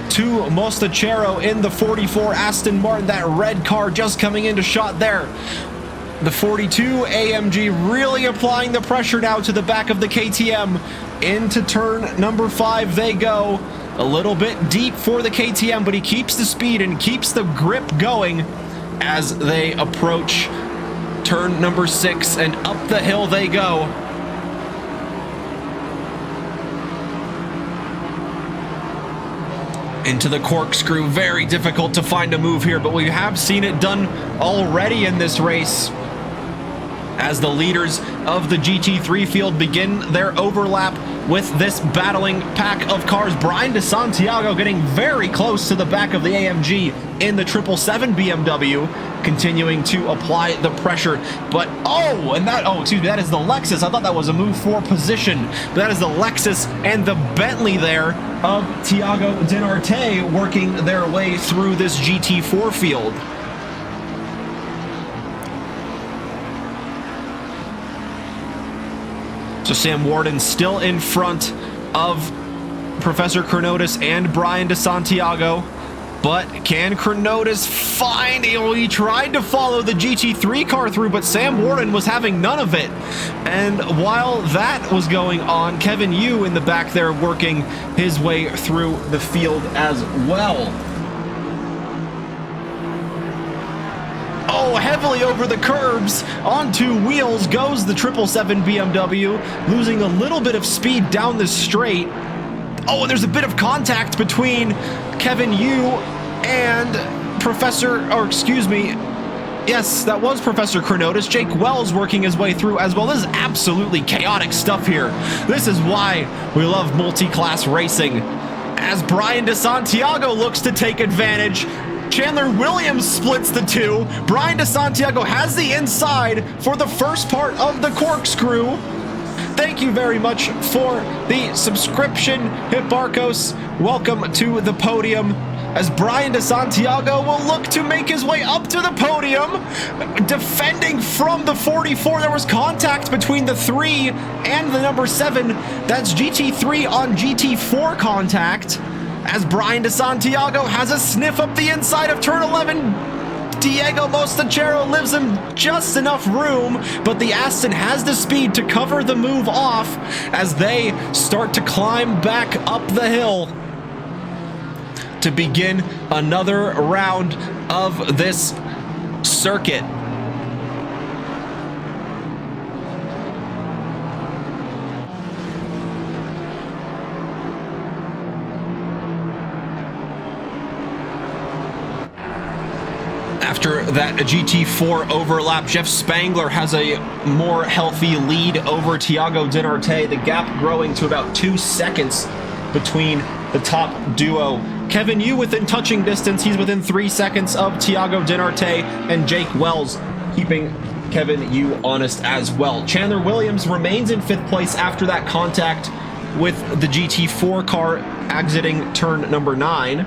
to Mostachero in the 44 Aston Martin. That red car just coming into shot there. The 42 AMG really applying the pressure now to the back of the KTM. Into turn number 5 they go. A little bit deep for the KTM, but he keeps the speed and keeps the grip going as they approach turn number 6, and up the hill they go. Into the corkscrew. Very difficult to find a move here, but we have seen it done already in this race as the leaders of the GT3 field begin their overlap with this battling pack of cars. Brian DeSantiago getting very close to the back of the AMG in the 777 BMW, continuing to apply the pressure. But that is the Lexus. I thought that was a move for position, but that is the Lexus and the Bentley there of Thiago Dinarte working their way through this GT4 field. So Sam Warden still in front of Professor Chronotis and Brian DeSantiago. But can Chronotis find... He tried to follow the GT3 car through, but Sam Warden was having none of it. And while that was going on, Kevin Yu in the back there working his way through the field as well. Oh, heavily over the curbs, on two wheels goes the 777 BMW, losing a little bit of speed down the straight. Oh, and there's a bit of contact between Kevin Yu and yes, that was Professor Chronotis. Jake Wells working his way through as well. This is absolutely chaotic stuff here. This is why we love multi-class racing. As Brian DeSantiago looks to take advantage, Chandler Williams splits the two. Brian DeSantiago has the inside for the first part of the corkscrew. Thank you very much for the subscription, Hipparchos. Welcome to the podium, as Brian DeSantiago will look to make his way up to the podium. Defending from the 44, there was contact between the 3 and the number 7. That's GT3 on GT4 contact, as Brian DeSantiago has a sniff up the inside of turn 11. Diego Mostachero lives him just enough room, but the Aston has the speed to cover the move off as they start to climb back up the hill to begin another round of this circuit. After that GT4 overlap, Jeff Spangler has a more healthy lead over Thiago Dinarte, the gap growing to about 2 seconds between the top duo. Kevin Yu within touching distance. He's within 3 seconds of Thiago Dinarte, and Jake Wells keeping Kevin Yu honest as well. Chandler Williams remains in 5th place after that contact with the GT4 car exiting turn number 9.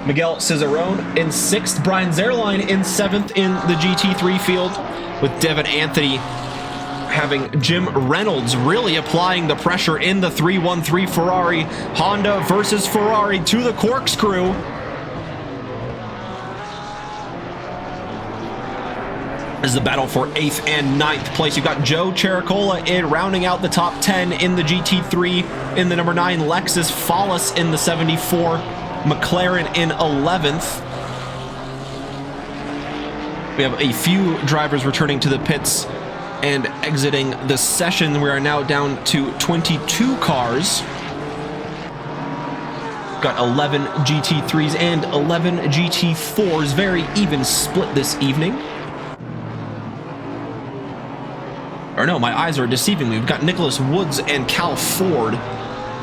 Miguel Cicerone in 6th. Brian Zerline in 7th in the GT3 field, with Devin Anthony having Jim Reynolds really applying the pressure in the 313 Ferrari. Honda versus Ferrari to the corkscrew. As the battle for 8th and 9th place, you've got Joe Chericola in rounding out the top 10 in the GT3. In the number 9 Lexus, Follis in the 74. McLaren in 11th. We have a few drivers returning to the pits and exiting the session. We are now down to 22 cars. Got 11 GT3s and 11 GT4s. Very even split this evening. Or no, my eyes are deceiving me. We've got Nicholas Woods and Cal Ford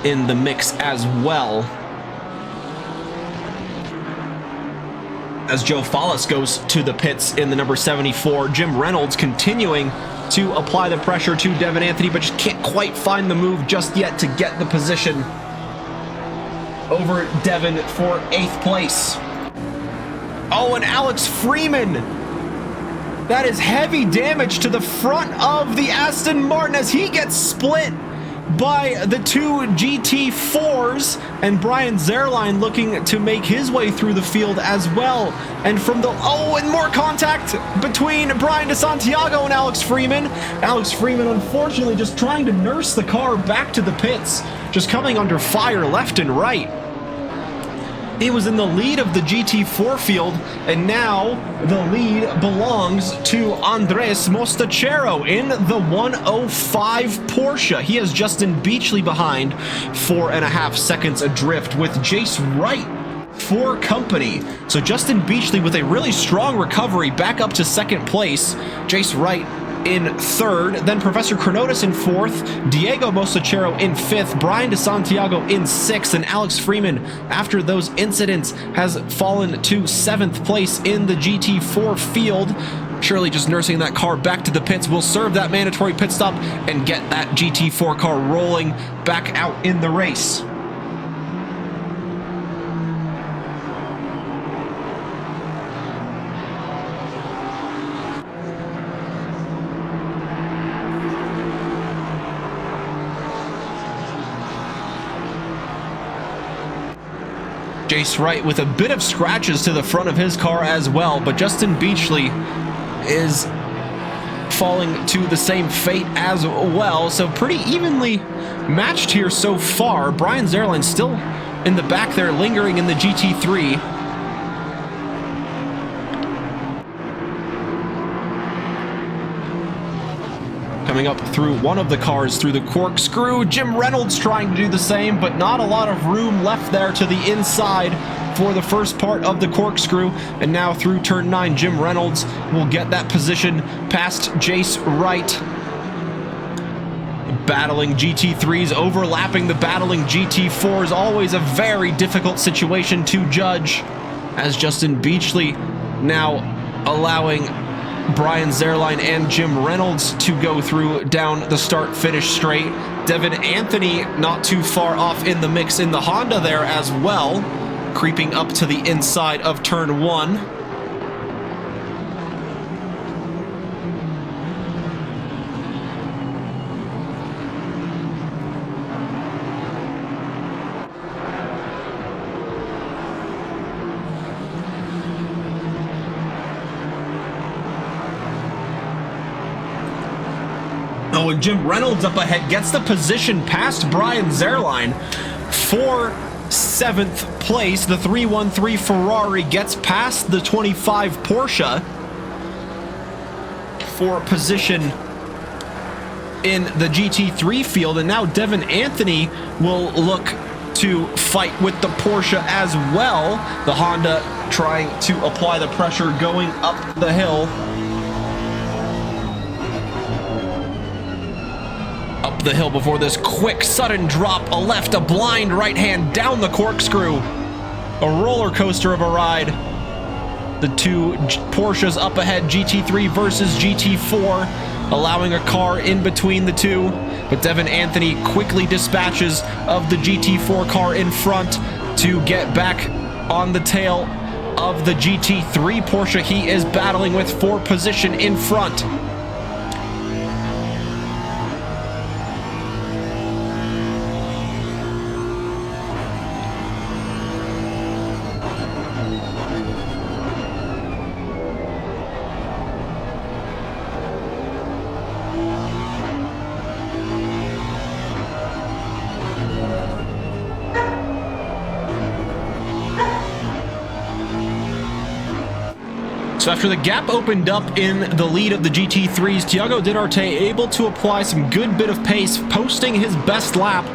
in the mix as well, as Joe Follis goes to the pits in the number 74. Jim Reynolds continuing to apply the pressure to Devin Anthony, but just can't quite find the move just yet to get the position over Devin for 8th place. Oh, and Alex Freeman. That is heavy damage to the front of the Aston Martin as he gets split by the two GT4s, and Brian Zerline looking to make his way through the field as well. And from the, and more contact between Brian DeSantiago and Alex Freeman. Alex Freeman unfortunately just trying to nurse the car back to the pits, just coming under fire left and right. He was in the lead of the GT4 field, and now the lead belongs to Andres Mostachero in the 105 Porsche. He has Justin Beachley behind, 4.5 seconds adrift, with Jace Wright for company. So Justin Beachley with a really strong recovery back up to second place. Jace Wright in third, then Professor Chronotis in fourth, Diego Mostachero in fifth, Brian DeSantiago in sixth, and Alex Freeman, after those incidents, has fallen to seventh place in the GT4 field. Surely just nursing that car back to the pits will serve that mandatory pit stop and get that GT4 car rolling back out in the race. Jace Wright with a bit of scratches to the front of his car as well, but Justin Beachley is falling to the same fate as well, so pretty evenly matched here so far. Brian Zerline still in the back there, lingering in the GT3. Coming up through one of the cars through the Corkscrew, Jim Reynolds trying to do the same, but not a lot of room left there to the inside for the first part of the Corkscrew. And now through turn 9, Jim Reynolds will get that position past Jace Wright. Battling GT3s, overlapping the battling GT4s, always a very difficult situation to judge, as Justin Beachley now allowing Brian Zerline and Jim Reynolds to go through down the start-finish straight. Devin Anthony not too far off in the mix in the Honda there as well, creeping up to the inside of turn 1. Oh, and Jim Reynolds up ahead gets the position past Brian Zerline for 7th place. The 313 Ferrari gets past the 25 Porsche for position in the GT3 field. And now Devin Anthony will look to fight with the Porsche as well. The Honda trying to apply the pressure going up the hill. Up the hill before this quick sudden drop, a left, a blind right hand down the Corkscrew. A roller coaster of a ride. The two Porsches up ahead, GT3 versus GT4, allowing a car in between the two. But Devin Anthony quickly dispatches of the GT4 car in front to get back on the tail of the GT3 Porsche he is battling with for position in front. So after the gap opened up in the lead of the GT3s, Thiago Dinarte able to apply some good bit of pace, posting his best lap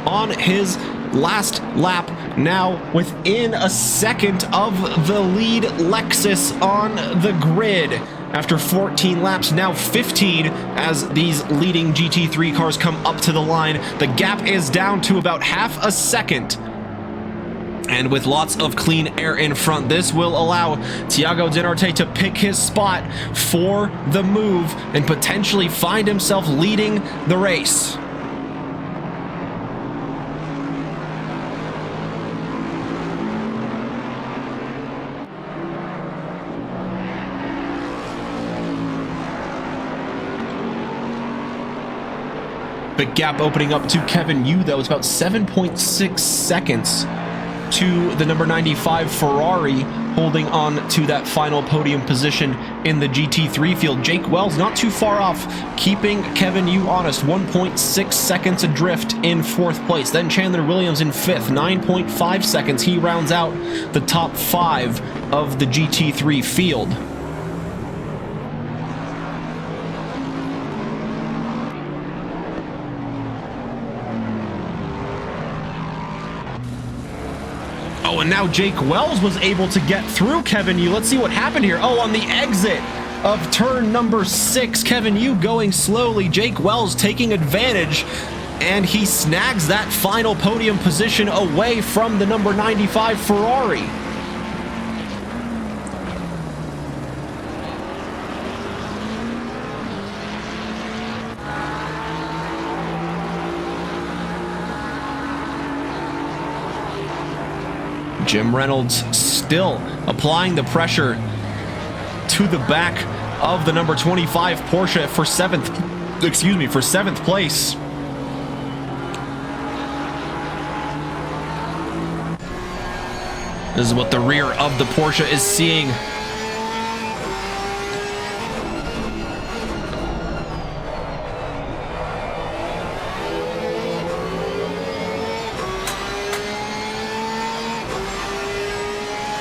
on his last lap, now within a second of the lead Lexus on the grid. After 14 laps, now 15, as these leading GT3 cars come up to the line. The gap is down to about half a second. And with lots of clean air in front, this will allow Thiago Dinarte to pick his spot for the move and potentially find himself leading the race. Big gap opening up to Kevin Yu, though. It's about 7.6 seconds to the number 95 Ferrari, holding on to that final podium position in the GT3 field. Jake Wells not too far off, keeping Kevin Yu honest. 1.6 seconds adrift in 4th place. Then Chandler Williams in 5th, 9.5 seconds. He rounds out the top 5 of the GT3 field. Oh, and now Jake Wells was able to get through Kevin Yu. Let's see what happened here. Oh, on the exit of turn number 6, Kevin Yu going slowly. Jake Wells taking advantage, and he snags that final podium position away from the number 95 Ferrari. Jim Reynolds still applying the pressure to the back of the number 25 Porsche for 7th place. This is what the rear of the Porsche is seeing.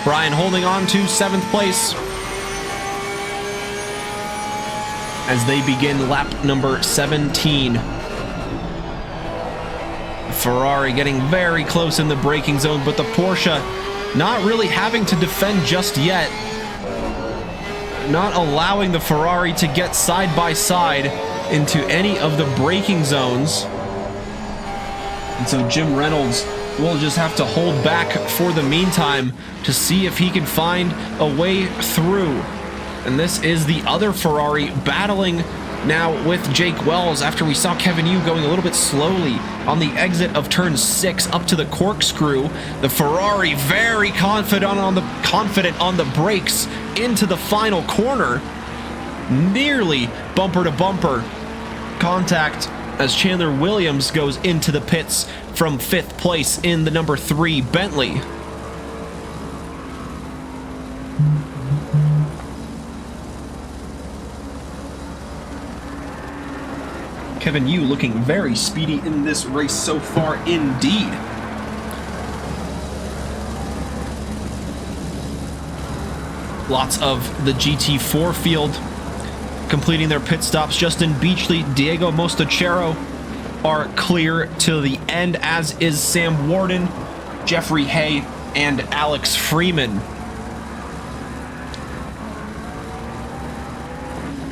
Brian holding on to 7th place as they begin lap number 17. Ferrari getting very close in the braking zone, but the Porsche not really having to defend just yet. Not allowing the Ferrari to get side by side into any of the braking zones. And so Jim Reynolds will just have to hold back for the meantime to see if he can find a way through. And this is the other Ferrari battling now with Jake Wells after we saw Kevin Yu going a little bit slowly on the exit of turn 6 up to the Corkscrew. The Ferrari very confident on the brakes into the final corner. Nearly bumper to bumper contact as Chandler Williams goes into the pits from 5th place in the number 3 Bentley. Kevin Yu looking very speedy in this race so far indeed. Lots of the GT4 field completing their pit stops. Justin Beachley, Diego Mostachero are clear to the end, as is Sam Warden, Jeffrey Hay, and Alex Freeman.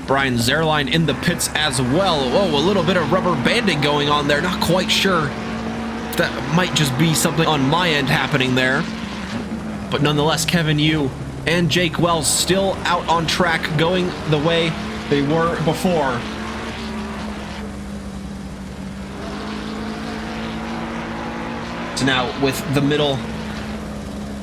Brian Zerline in the pits as well. Oh, a little bit of rubber banding going on there. Not quite sure if that might just be something on my end happening there. But nonetheless, Kevin Yu and Jake Wells still out on track, going the way they were before. So now with the middle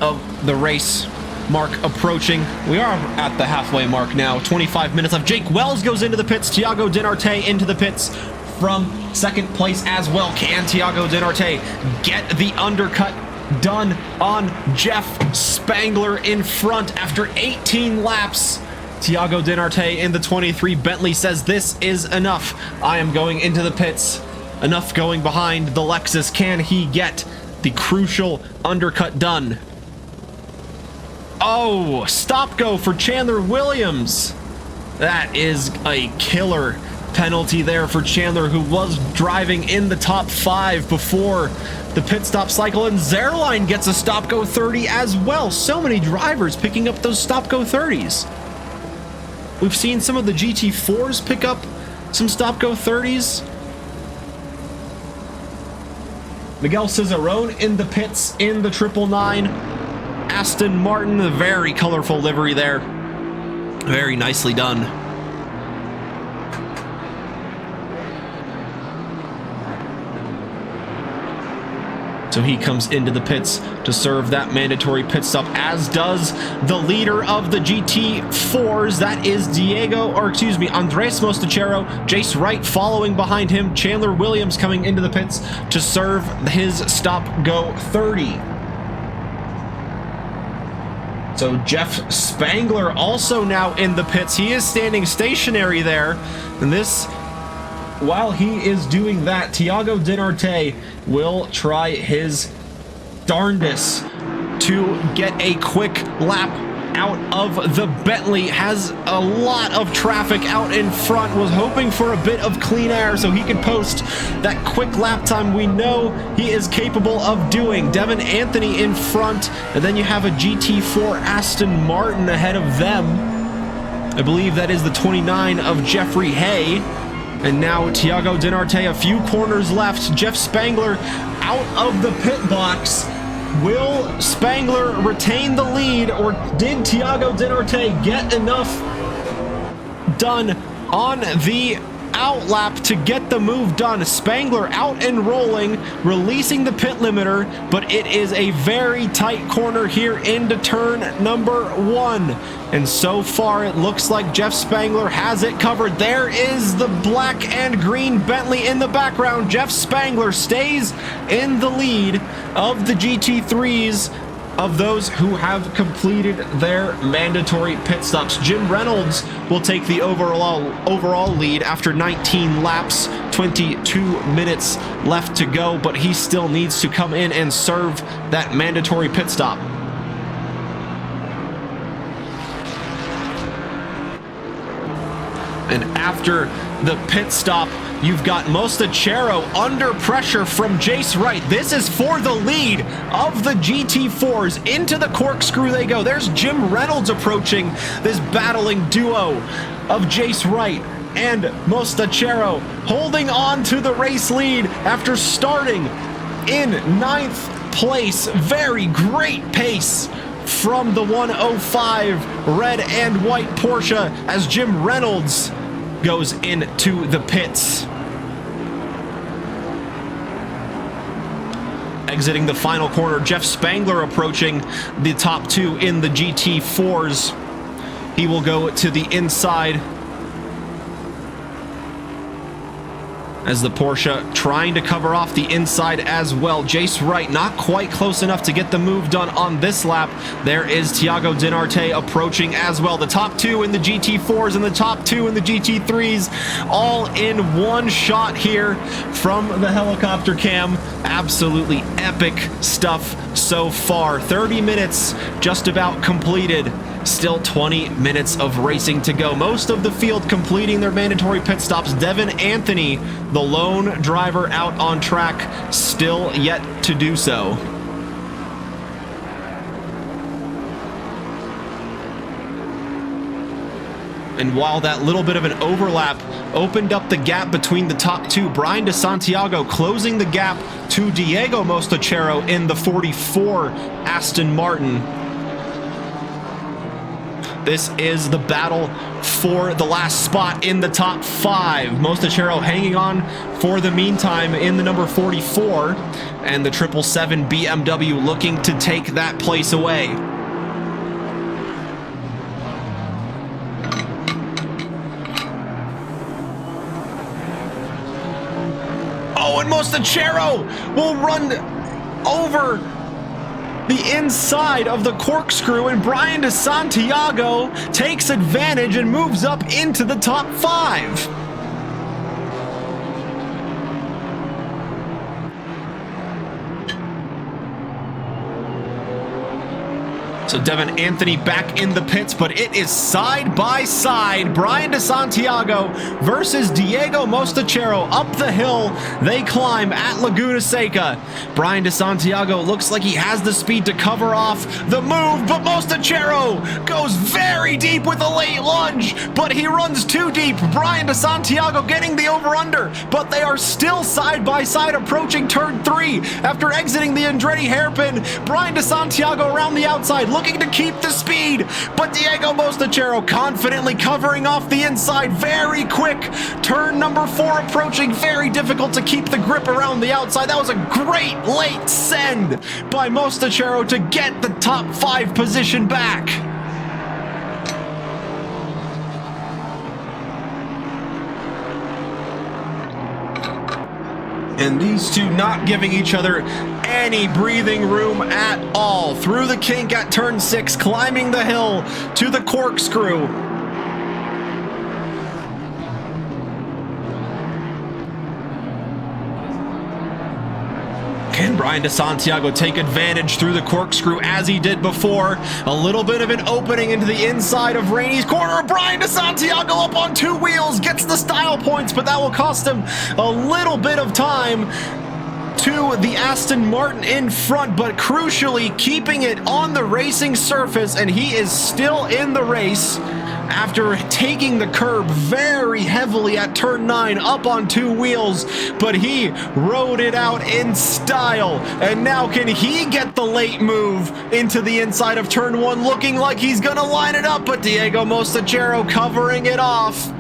of the race mark approaching, we are at the halfway mark now. 25 minutes left. Jake Wells goes into the pits. Thiago Dinarte into the pits from 2nd place as well. Can Thiago Dinarte get the undercut done on Jeff Spangler in front after 18 laps? Thiago Dinarte in the 23 Bentley says, "This is enough. I am going into the pits." Enough going behind the Lexus. Can he get the crucial undercut done? Oh, stop go for Chandler Williams. That is a killer penalty there for Chandler, who was driving in the top 5 before the pit stop cycle, and Zerline gets a stop go 30 as well. So many drivers picking up those stop go 30s. We've seen some of the GT4s pick up some stop go 30s. Miguel Cicerone in the pits in the 999. Aston Martin, a very colorful livery there. Very nicely done. So he comes into the pits to serve that mandatory pit stop, as does the leader of the GT4s. That is Andres Mostachero. Jace Wright following behind him. Chandler Williams coming into the pits to serve his stop-go 30. So Jeff Spangler also now in the pits. He is standing stationary there. And while he is doing that, Tiago Dinarte will try his darndest to get a quick lap out of the Bentley. Has a lot of traffic out in front. Was hoping for a bit of clean air so he could post that quick lap time we know he is capable of doing. Devin Anthony in front, and then you have a GT4 Aston Martin ahead of them. I believe that is the 29 of Jeffrey Hay. And now Tiago Dinarte, a few corners left. Jeff Spangler out of the pit box. Will Spangler retain the lead, or did Tiago Dinarte get enough done on the outlap to get the move done? Spangler out and rolling, releasing the pit limiter, but it is a very tight corner here into turn number 1. And so far, it looks like Jeff Spangler has it covered. There is the black and green Bentley in the background. Jeff Spangler stays in the lead of the GT3s, of those who have completed their mandatory pit stops. Jim Reynolds will take the overall lead after 19 laps, 22 minutes left to go, but he still needs to come in and serve that mandatory pit stop. And after the pit stop, you've got Mostachero under pressure from Jace Wright. This is for the lead of the GT4s. Into the corkscrew they go. There's Jim Reynolds approaching this battling duo of Jace Wright and Mostachero, holding on to the race lead after starting in 9th place. Very great pace from the 105 red and white Porsche as Jim Reynolds goes into the pits. Exiting the final corner, Jeff Spangler approaching the top 2 in the GT4s. He will go to the inside as the Porsche trying to cover off the inside as well. Jace Wright not quite close enough to get the move done on this lap. There is Tiago Dinarte approaching as well. The top 2 in the GT4s and the top 2 in the GT3s all in one shot here from the helicopter cam. Absolutely epic stuff so far. 30 minutes just about completed. Still 20 minutes of racing to go. Most of the field completing their mandatory pit stops. Devin Anthony, the lone driver out on track, still yet to do so. And while that little bit of an overlap opened up the gap between the top 2, Brian DeSantiago closing the gap to Diego Mostachero in the 44 Aston Martin. This is the battle for the last spot in the top 5. Mostachero hanging on for the meantime in the number 44, and the 777 BMW looking to take that place away. Oh, and Mostachero will run over the inside of the corkscrew, and Brian DeSantiago takes advantage and moves up into the top 5. So Devin Anthony back in the pits, but it is side by side. Brian DeSantiago versus Diego Mostachero. Up the hill they climb at Laguna Seca. Brian DeSantiago looks like he has the speed to cover off the move, but Mostachero goes very deep with a late lunge, but he runs too deep. Brian DeSantiago getting the over-under, but they are still side by side approaching turn 3 after exiting the Andretti hairpin. Brian DeSantiago around the outside, looking to keep the speed, but Diego Mostachero confidently covering off the inside very quick. Turn number 4 approaching, very difficult to keep the grip around the outside. That was a great late send by Mostachero to get the top 5 position back. And these two not giving each other any breathing room at all. Through the kink at turn 6, climbing the hill to the corkscrew. Can Brian DeSantiago take advantage through the corkscrew as he did before? A little bit of an opening into the inside of Rainey's corner. Brian DeSantiago up on 2 wheels, gets the style points, but that will cost him a little bit of time to the Aston Martin in front, but crucially keeping it on the racing surface, and he is still in the race after taking the curb very heavily at turn 9 up on 2 wheels, but he rode it out in style. And now can he get the late move into the inside of turn 1, looking like he's gonna line it up, but Diego Mostachero covering it off.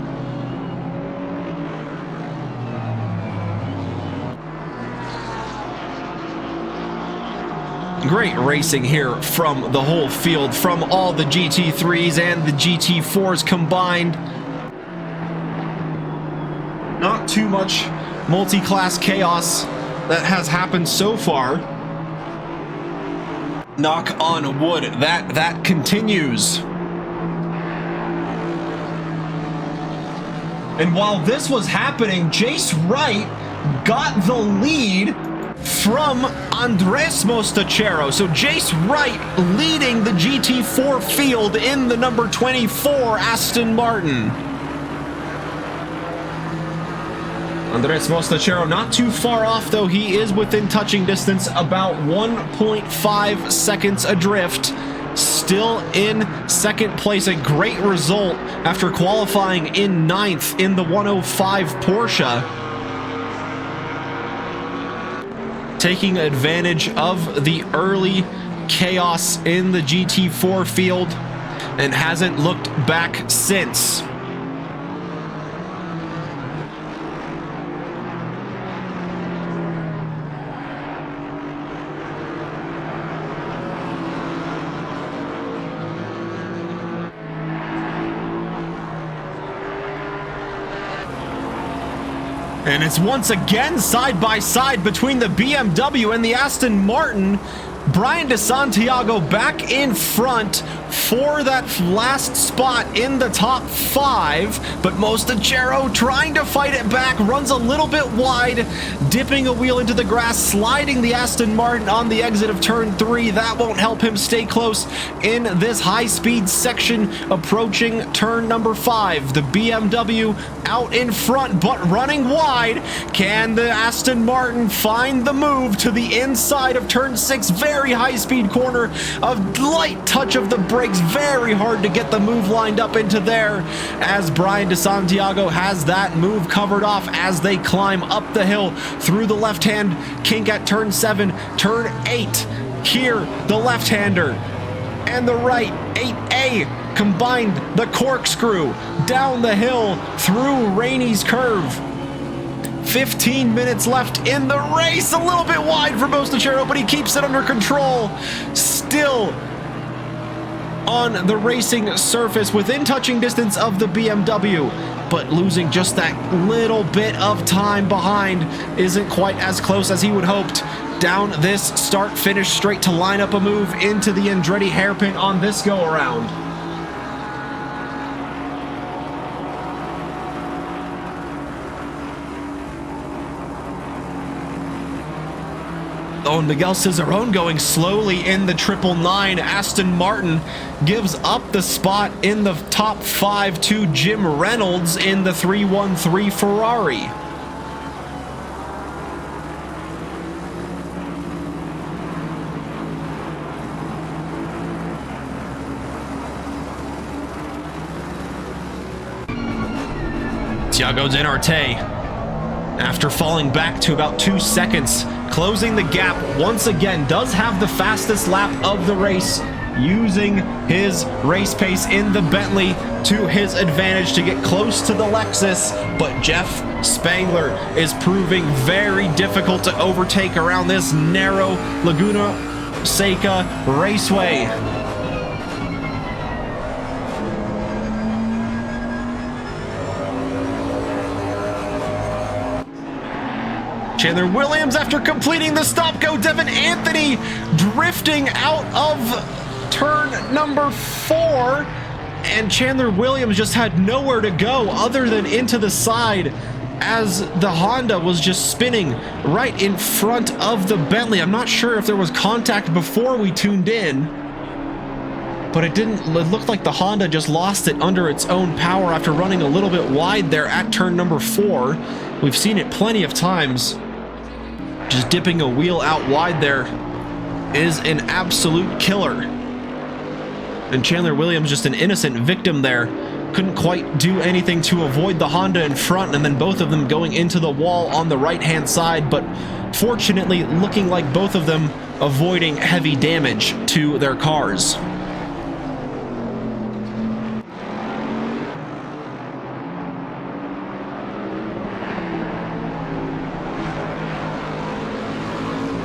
Great racing here from the whole field, from all the GT3s and the GT4s combined. Not too much multi-class chaos that has happened so far. Knock on wood, that continues. And while this was happening, Jace Wright got the lead from Andres Mostachero. So Jace Wright leading the GT4 field in the number 24 Aston Martin. Andres Mostachero not too far off, though. He is within touching distance, about 1.5 seconds adrift. Still in second place, a great result after qualifying in 9th in the 105 Porsche. Taking advantage of the early chaos in the GT4 field and hasn't looked back since. And it's once again side by side between the BMW and the Aston Martin. Brian DeSantiago back in front for that last spot in the top 5, but Mostachero trying to fight it back, runs a little bit wide, dipping a wheel into the grass, sliding the Aston Martin on the exit of turn 3. That won't help him stay close in this high-speed section approaching turn number 5. The BMW out in front, but running wide. Can the Aston Martin find the move to the inside of turn 6? Very high-speed corner, a light touch of the brakes, very hard to get the move lined up into there, as Brian DeSantiago has that move covered off as they climb up the hill through the left-hand kink at turn 7, turn 8. Here, the left-hander and the right 8A combined, the corkscrew down the hill through Rainey's curve. 15 minutes left in the race. A little bit wide for Mostachero, but he keeps it under control. Still on the racing surface within touching distance of the BMW, but losing just that little bit of time behind. Isn't quite as close as he would hoped. Down this start-finish straight to line up a move into the Andretti hairpin on this go-around. Oh, Miguel Cicerone going slowly in the 999. Aston Martin gives up the spot in the top 5 to Jim Reynolds in the 313 Ferrari. Thiago Dinarte, after falling back to about 2 seconds, closing the gap once again, does have the fastest lap of the race using his race pace in the Bentley to his advantage to get close to the Lexus, but Jeff Spangler is proving very difficult to overtake around this narrow Laguna Seca raceway. Chandler Williams, after completing the stop go, Devin Anthony drifting out of turn number 4, and Chandler Williams just had nowhere to go other than into the side as the Honda was just spinning right in front of the Bentley. I'm not sure if there was contact before we tuned in, but it looked like the Honda just lost it under its own power after running a little bit wide there at turn number 4. We've seen it plenty of times. Just dipping a wheel out wide there is an absolute killer. And Chandler Williams, just an innocent victim there. Couldn't quite do anything to avoid the Honda in front, and then both of them going into the wall on the right-hand side, but fortunately looking like both of them avoiding heavy damage to their cars.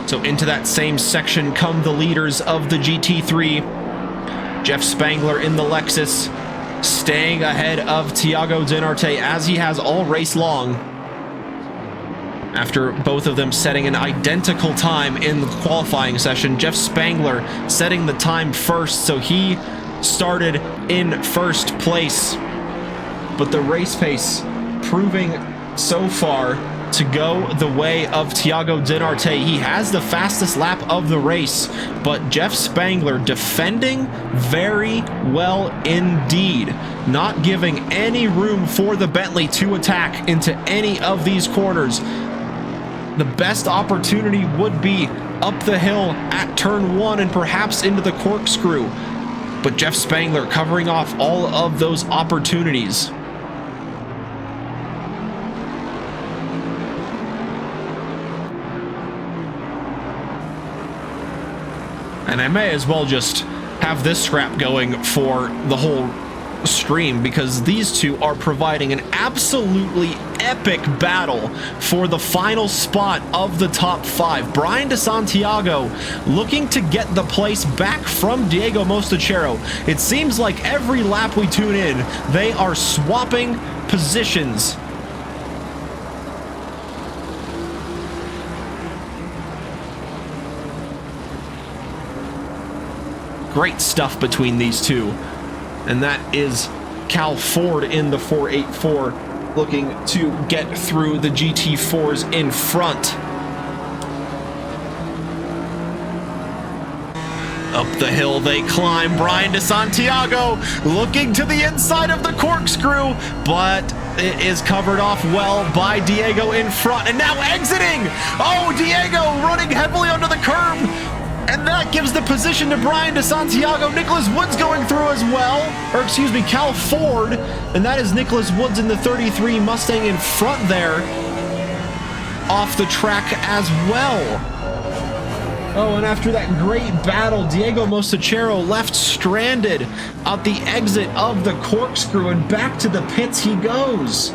So into that same section come the leaders of the GT3. Jeff Spangler in the Lexus, staying ahead of Thiago Dinarte as he has all race long. After both of them setting an identical time in the qualifying session, Jeff Spangler setting the time first, so he started in first place. But the race pace proving so far to go the way of Thiago Dinarte. He has the fastest lap of the race, but Jeff Spangler defending very well indeed, not giving any room for the Bentley to attack into any of these corners. The best opportunity would be up the hill at turn 1 and perhaps into the Corkscrew, but Jeff Spangler covering off all of those opportunities. And I may as well just have this scrap going for the whole stream, because these two are providing an absolutely epic battle for the final spot of the top 5. Brian DeSantiago looking to get the place back from Diego Mostachero. It seems like every lap we tune in, they are swapping positions. Great stuff between these two. And that is Cal Ford in the 484 looking to get through the GT4s in front. Up the hill they climb. Brian DeSantiago looking to the inside of the Corkscrew, but it is covered off well by Diego in front, and now exiting. Oh, Diego running heavily onto the curb. And that gives the position to Brian DeSantiago. Nicholas Woods going through as well. Or excuse me, Cal Ford. And that is Nicholas Woods in the 33 Mustang in front there. Off the track as well. Oh, and after that great battle, Diego Mostachero left stranded at the exit of the Corkscrew, and back to the pits he goes.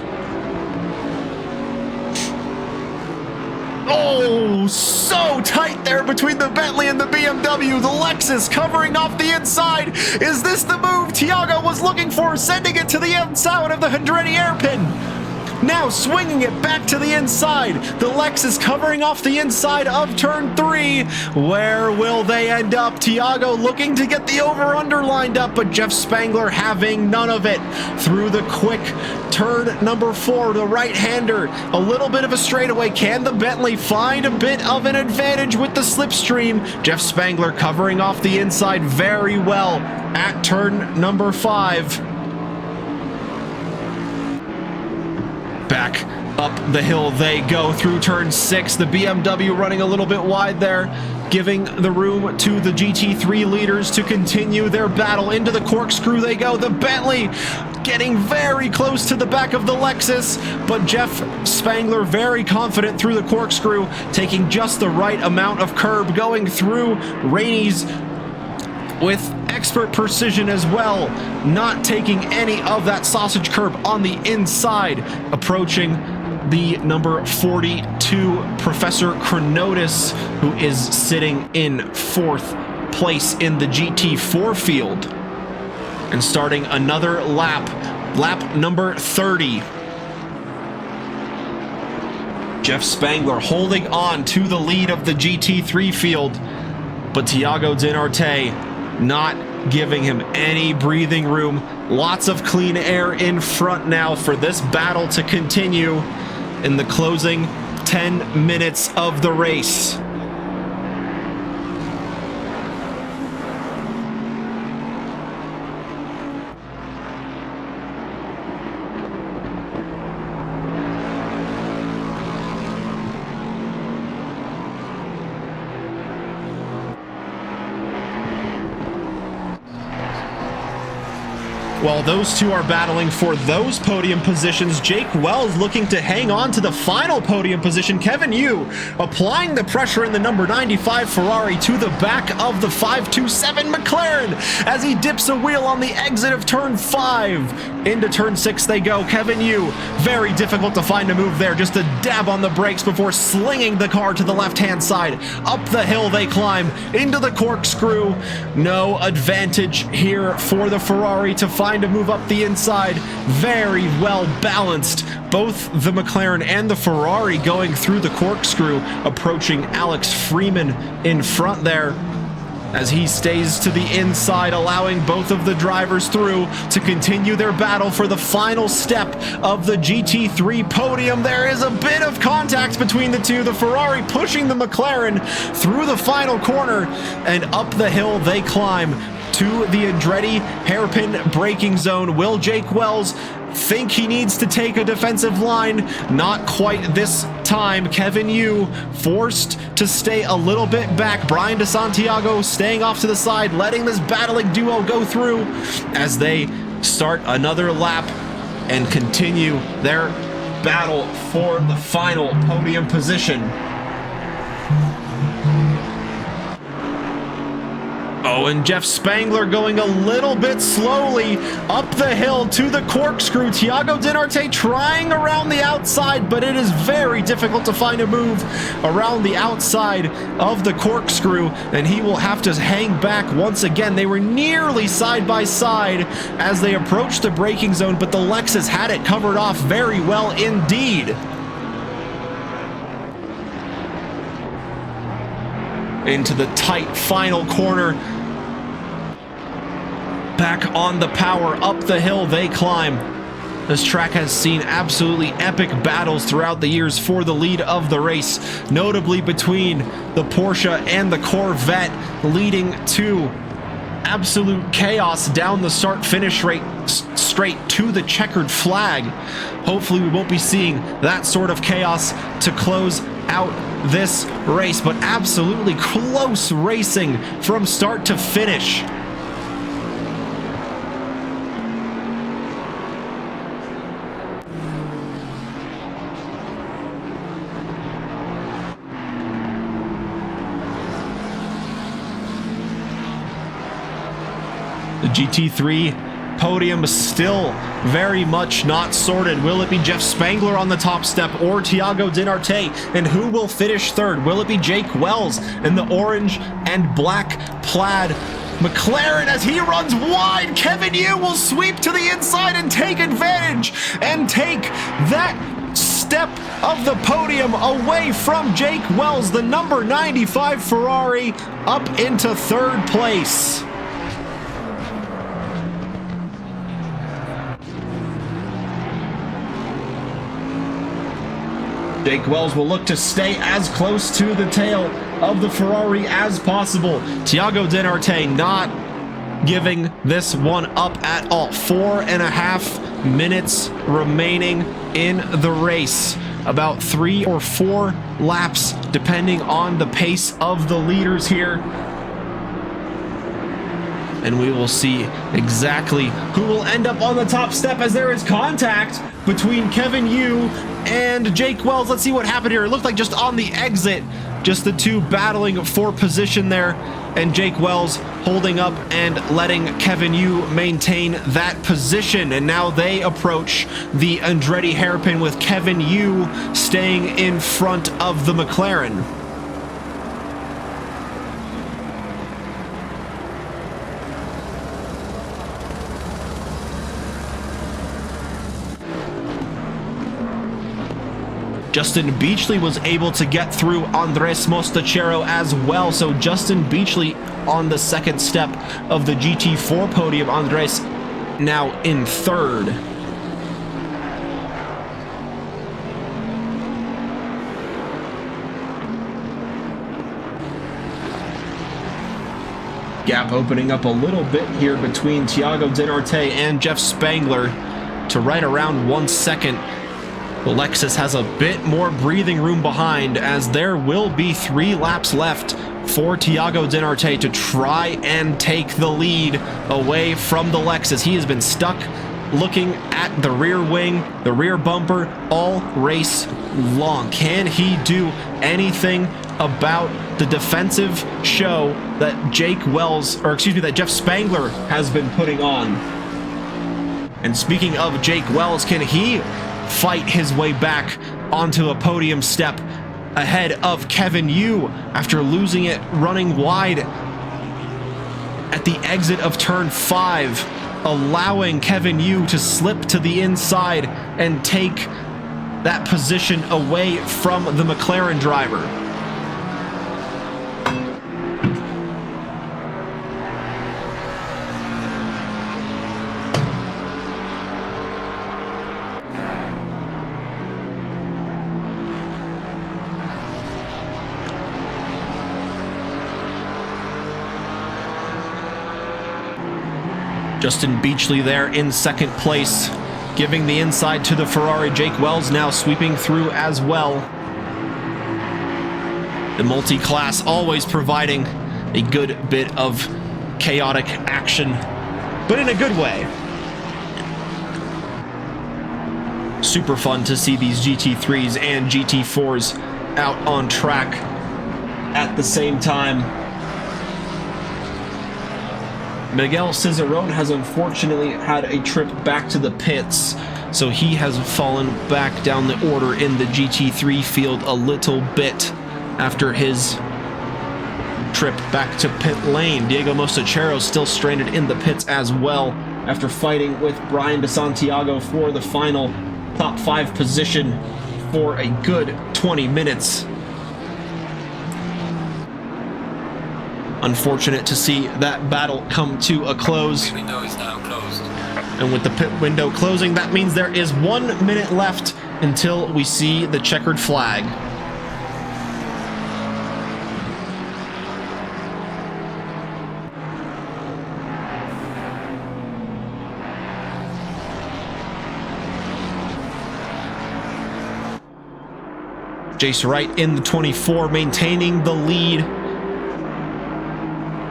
Oh, so tight there between the Bentley and the BMW. The Lexus covering off the inside. Is this the move Thiago was looking for? Sending it to the outside of the Andretti hairpin. Now swinging it back to the inside. The Lexus covering off the inside of turn 3. Where will they end up? Thiago looking to get the over-under lined up, but Jeff Spangler having none of it. Through the quick turn number 4, the right-hander. A little bit of a straightaway. Can the Bentley find a bit of an advantage with the slipstream? Jeff Spangler covering off the inside very well at turn number 5. Back up the hill they go through turn 6. The BMW running a little bit wide there, giving the room to the GT3 leaders to continue their battle. Into the Corkscrew they go. The Bentley getting very close to the back of the Lexus, but Jeff Spangler very confident through the Corkscrew, taking just the right amount of curb, going through Rainey's with expert precision as well, not taking any of that sausage curb on the inside, approaching the number 42 Professor Chronotis, who is sitting in 4th place in the GT4 field, and starting another lap number 30. Jeff Spangler holding on to the lead of the GT3 field, but Thiago Dinarte not giving him any breathing room. Lots of clean air in front now for this battle to continue in the closing 10 minutes of the race. While those two are battling for those podium positions, Jake Wells looking to hang on to the final podium position. Kevin Yu applying the pressure in the number 95 Ferrari to the back of the 527 McLaren as he dips a wheel on the exit of turn 5. Into turn 6 they go. Kevin Yu, very difficult to find a move there, just a dab on the brakes before slinging the car to the left-hand side. Up the hill they climb into the corkscrew. No advantage here for the Ferrari to find a move up the inside. Very well balanced. Both the McLaren and the Ferrari going through the corkscrew, approaching Alex Freeman in front there as he stays to the inside, allowing both of the drivers through to continue their battle for the final step of the GT3 podium. There is a bit of contact between the two. The Ferrari pushing the McLaren through the final corner, and up the hill they climb to the Andretti hairpin braking zone. Will Jake Wells think he needs to take a defensive line? Not quite this time. Kevin Yu forced to stay a little bit back. Brian DeSantiago staying off to the side, letting this battling duo go through as they start another lap and continue their battle for the final podium position. Oh, and Jeff Spangler going a little bit slowly up the hill to the corkscrew. Thiago Dinarte trying around the outside, but it is very difficult to find a move around the outside of the corkscrew, and he will have to hang back once again. They were nearly side by side as they approached the braking zone, but the Lexus had it covered off very well indeed. Into the tight final corner. Back on the power, up the hill they climb. This track has seen absolutely epic battles throughout the years for the lead of the race, notably between the Porsche and the Corvette, leading to absolute chaos down the start-finish straight to the checkered flag. Hopefully we won't be seeing that sort of chaos to close out this race, but absolutely close racing from start to finish. The GT3 podium is still very much not sorted. Will it be Jeff Spangler on the top step or Thiago Dinarte? And who will finish third? Will it be Jake Wells in the orange and black plaid McLaren as he runs wide? Kevin Yu will sweep to the inside and take advantage and take that step of the podium away from Jake Wells. The number 95 Ferrari up into third place. Jake Wells will look to stay as close to the tail of the Ferrari as possible. Thiago Dinarte not giving this one up at all. 4.5 minutes remaining in the race. About 3 or 4 laps, depending on the pace of the leaders here. And we will see exactly who will end up on the top step as there is contact between Kevin Yu and Jake Wells. Let's see what happened here. It looked like just on the exit, Just the two battling for position there, and Jake Wells holding up and letting Kevin Yu maintain that position. And now they approach the Andretti hairpin with Kevin Yu staying in front of the McLaren. Justin Beachley was able to get through Andres Mostachero as well. So Justin Beachley on the second step of the GT4 podium. Andres now in third. Gap opening up a little bit here between Thiago Dinarte and Jeff Spangler to right around 1 second. The Lexus has a bit more breathing room behind, as there will be 3 laps left for Thiago Dinarte to try and take the lead away from the Lexus. He has been stuck looking at the rear wing, the rear bumper, all race long. Can he do anything about the defensive show that that Jeff Spangler has been putting on? And speaking of Jake Wells, can he fight his way back onto a podium step ahead of Kevin Yu after losing it running wide at the exit of turn 5, allowing Kevin Yu to slip to the inside and take that position away from the McLaren driver. Justin Beachley there in second place, giving the inside to the Ferrari. Jake Wells now sweeping through as well. The Multiclass always providing a good bit of chaotic action, but in a good way. Super fun to see these GT3s and GT4s out on track at the same time. Miguel Cicerone has unfortunately had a trip back to the pits, so he has fallen back down the order in the GT3 field a little bit after his trip back to pit lane. Diego Mostachero still stranded in the pits as well after fighting with Brian DeSantiago for the final top 5 position for a good 20 minutes. Unfortunate to see that battle come to a close. The window is now closed. And with the pit window closing, that means there is 1 minute left until we see the checkered flag. Jace Wright in the 24, maintaining the lead.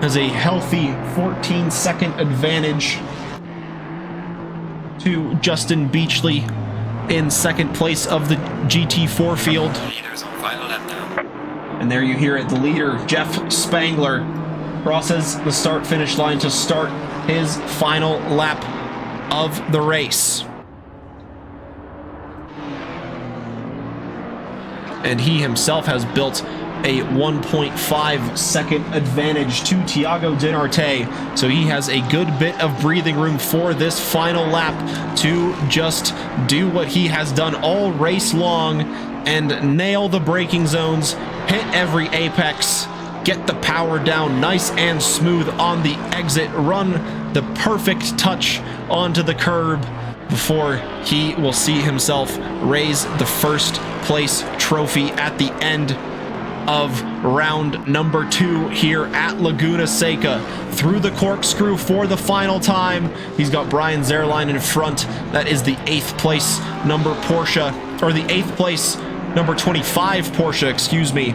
Has a healthy 14-second advantage to Justin Beachley in second place of the GT4 field. Leaders on final lap now. And there you hear it, the leader, Jeff Spangler, crosses the start-finish line to start his final lap of the race. And he himself has built a 1.5 second advantage to Thiago Dinarte, so he has a good bit of breathing room for this final lap to just do what he has done all race long and nail the braking zones, hit every apex, get the power down nice and smooth on the exit, run the perfect touch onto the curb before he will see himself raise the first place trophy at the end of round number 2 here at Laguna Seca. Through the corkscrew for the final time. He's got Brian Zerline in front. That is the 8th place number Porsche, or the 8th place number 25 Porsche, excuse me,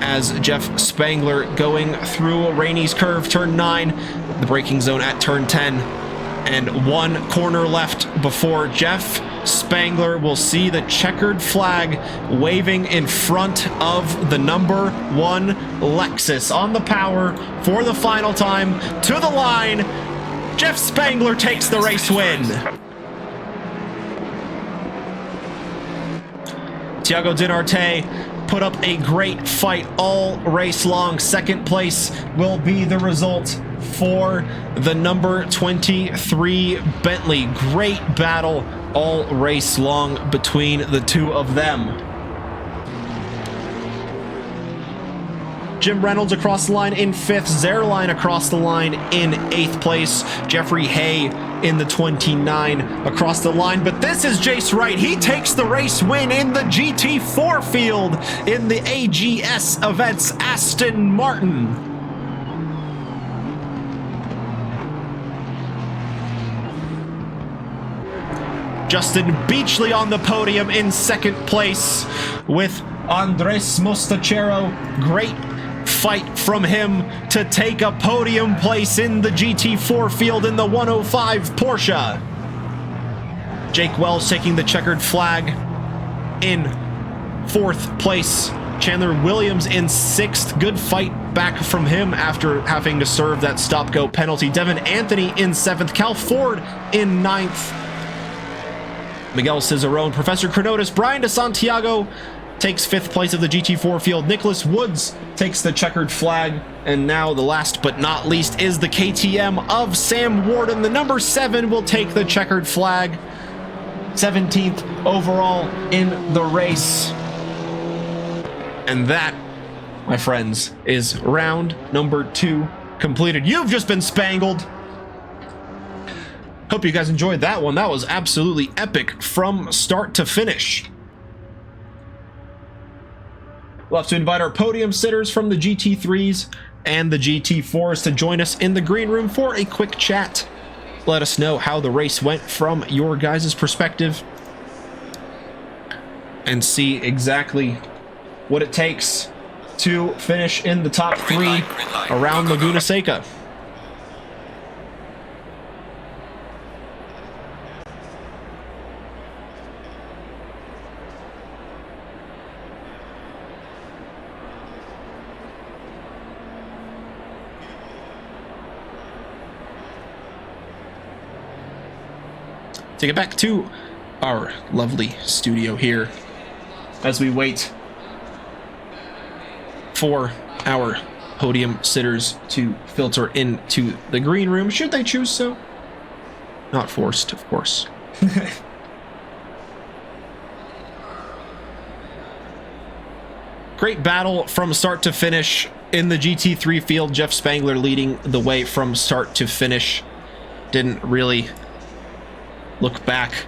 as Jeff Spangler going through Rainey's curve, turn 9, the braking zone at turn 10, and 1 corner left before Jeff Spangler will see the checkered flag waving in front of the number 1 Lexus on the power for the final time. To the line, Jeff Spangler takes the race win. Thiago Dinarte put up a great fight all race long. Second place will be the result for the number 23 Bentley. Great battle all race long between the two of them. Jim Reynolds across the line in 5th, Zerline across the line in 8th place, Jeffrey Hay in the 29 across the line. But this is Jace Wright. He takes the race win in the GT4 field in the AGS events Aston Martin. Justin Beachley on the podium in 2nd place with Andres Mostachero. Great fight from him to take a podium place in the GT4 field in the 105 Porsche. Jake Wells taking the checkered flag in 4th place. Chandler Williams in 6th. Good fight back from him after having to serve that stop-go penalty. Devin Anthony in 7th. Cal Ford in 9th. Miguel Cicerone, Professor Cronotis, Brian DeSantiago takes 5th place of the GT4 field. Nicholas Woods takes the checkered flag. And now the last but not least is the KTM of Sam Warden. The number 7 will take the checkered flag. 17th overall in the race. And that, my friends, is round number 2 completed. You've just been spangled. Hope you guys enjoyed that one. That was absolutely epic from start to finish. We'll have to invite our podium sitters from the GT3s and the GT4s to join us in the green room for a quick chat. Let us know how the race went from your guys' perspective and see exactly what it takes to finish in the top 3 around Laguna Seca. To get back to our lovely studio here as we wait for our podium sitters to filter into the green room, should they choose so. Not forced, of course. Great battle from start to finish in the GT3 field. Jeff Spangler leading the way from start to finish. Didn't really look back,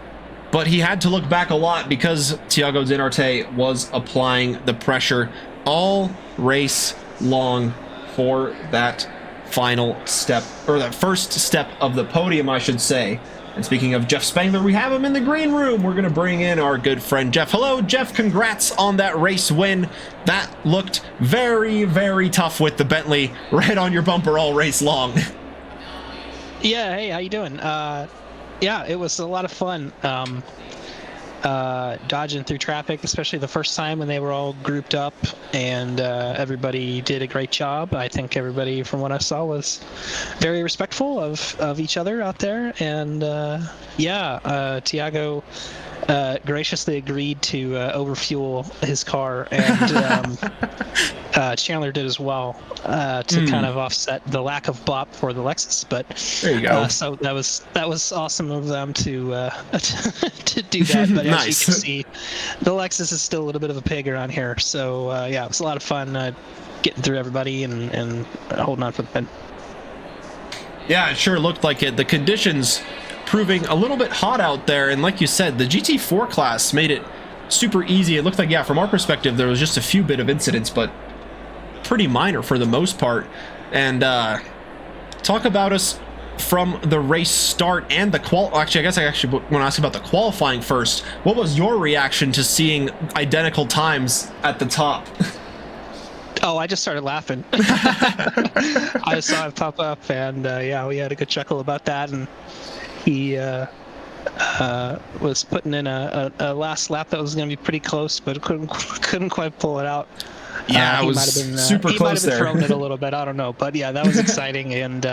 but he had to look back a lot because Thiago Dinarte was applying the pressure all race long for that final step, or that first step of the podium, I should say. And speaking of Jeff Spangler, we have him in the green room. We're going to bring in our good friend Jeff. Hello, Jeff. Congrats on that race win. That looked very, very tough with the Bentley right on your bumper all race long. Yeah, hey, how you doing? Yeah, it was a lot of fun. Dodging through traffic, especially the first time when they were all grouped up, and everybody did a great job. I think everybody, from what I saw, was very respectful of each other out there. And Thiago graciously agreed to overfuel his car, and Chandler did as well to kind of offset the lack of bop for the Lexus. But there you go. So that was awesome of them to to do that. But Nice. as you can see, the Lexus is still a little bit of a pig around here. So yeah, it was a lot of fun getting through everybody and holding on for the pin. Yeah, it sure looked like it. The conditions proving a little bit hot out there, and like you said, the GT4 class made it super easy. It looked like, yeah, from our perspective, there was just a few bit of incidents, but pretty minor for the most part. And talk about us from the race start and the actually, I guess I actually want to ask about the qualifying first. What was your reaction to seeing identical times at the top? Oh, I just started laughing. I saw it pop up, and yeah, we had a good chuckle about that. And he was putting in a last lap that was going to be pretty close, but couldn't quite pull it out. Yeah, it He was might have been super he might have close been there. throwing it a little bit. I don't know, but yeah, that was exciting. And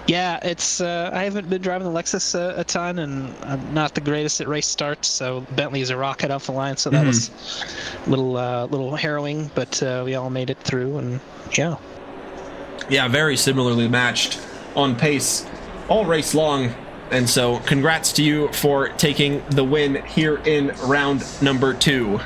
yeah, it's I haven't been driving the Lexus a ton, and I'm not the greatest at race starts. So Bentley's a rocket off the line, so that was a little harrowing, but we all made it through, and yeah. Yeah, very similarly matched on pace all race long. And so congrats to you for taking the win here in round number 2.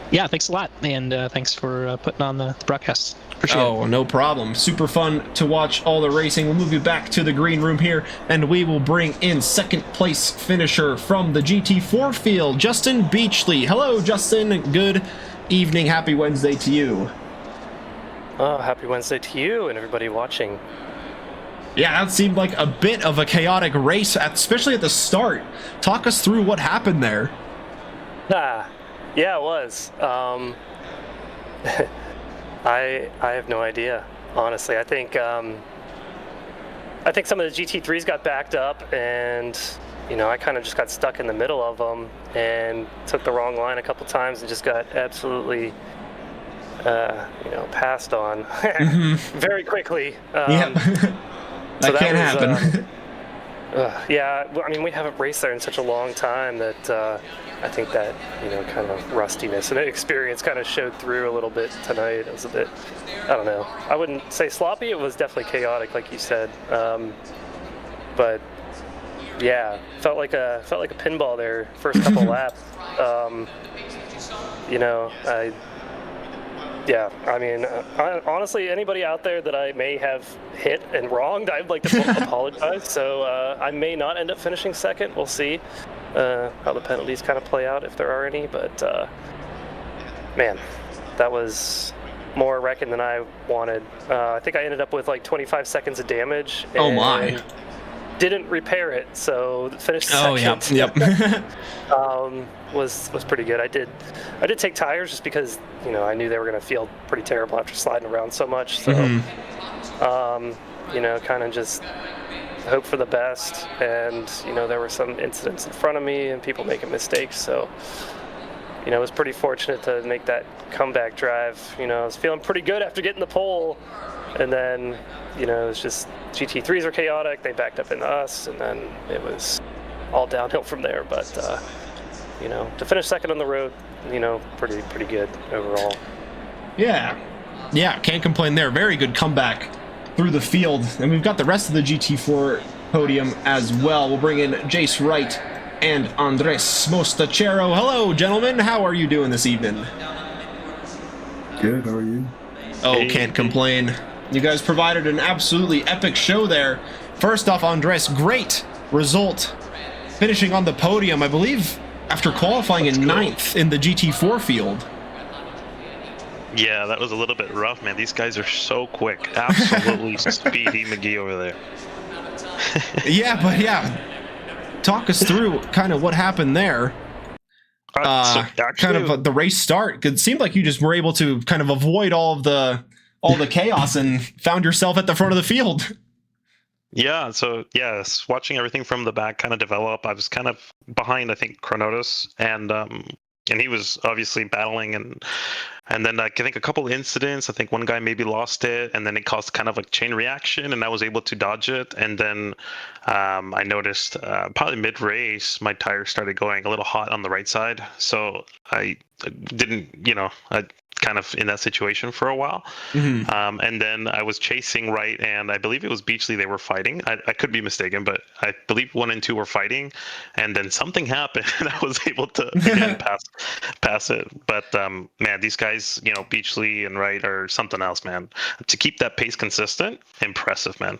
Yeah, thanks a lot, and thanks for putting on the broadcast. Appreciate it. Oh, no problem. Super fun to watch all the racing. We'll move you back to the green room here, and we will bring in second place finisher from the GT4 field, Justin Beachley. Hello, Justin. Good evening. Happy Wednesday to you. Oh, happy Wednesday to you and everybody watching. Yeah, that seemed like a bit of a chaotic race, especially at the start. Talk us through what happened there. Yeah, it was. I have no idea, honestly. I think some of the GT3s got backed up, and I kind of just got stuck in the middle of them and took the wrong line a couple times and just got absolutely passed on very quickly. Yeah, that can't happen. Yeah, I mean, we haven't raced there in such a long time that I think that kind of rustiness and experience kind of showed through a little bit tonight. It was a bit, I don't know, I wouldn't say sloppy. It was definitely chaotic, like you said. But yeah, felt like a pinball there first couple laps. I mean, honestly, anybody out there that I may have hit and wronged, I'd like to apologize. So I may not end up finishing second. We'll see how the penalties kind of play out, if there are any. But man, that was more wrecking than I wanted. I think I ended up with like 25 seconds of damage. Oh my. Didn't repair it, so finished second. Oh, yep. Was pretty good. I did take tires just because I knew they were going to feel pretty terrible after sliding around so much. So kind of just hope for the best. And there were some incidents in front of me and people making mistakes. So I was pretty fortunate to make that comeback drive. I was feeling pretty good after getting the pole, and then it was just GT3s were chaotic. They backed up into us, and then it was all downhill from there. But to finish second on the road, pretty good overall. Yeah, can't complain there. Very good comeback through the field, and we've got the rest of the GT4 podium as well. We'll bring in Jace Wright and Andres Mostachero. Hello, gentlemen. How are you doing this evening? Good. How are you? Oh, can't complain. You guys provided an absolutely epic show there. First off, Andres, great result, finishing on the podium, I believe, after qualifying in 9th in the GT4 field. Yeah, that was a little bit rough, man. These guys are so quick. Absolutely speedy McGee over there. Yeah. Talk us through kind of what happened there. Kind of the race start. It seemed like you just were able to kind of avoid all the chaos and found yourself at the front of the field. Yeah, so yes, watching everything from the back kind of develop. I was kind of behind, I think, Chronotus, and he was obviously battling, and then I think a couple of incidents. I think one guy maybe lost it, and then it caused kind of a chain reaction, and I was able to dodge it. And then I noticed probably mid-race, my tires started going a little hot on the right side, so I didn't, I kind of in that situation for a while. And then I was chasing right, and I believe it was Beachley they were fighting. I could be mistaken, but I believe 1 and 2 were fighting, and then something happened and I was able to again pass it. But man, these guys, Beachley and Wright are something else, man. To keep that pace consistent, impressive, man.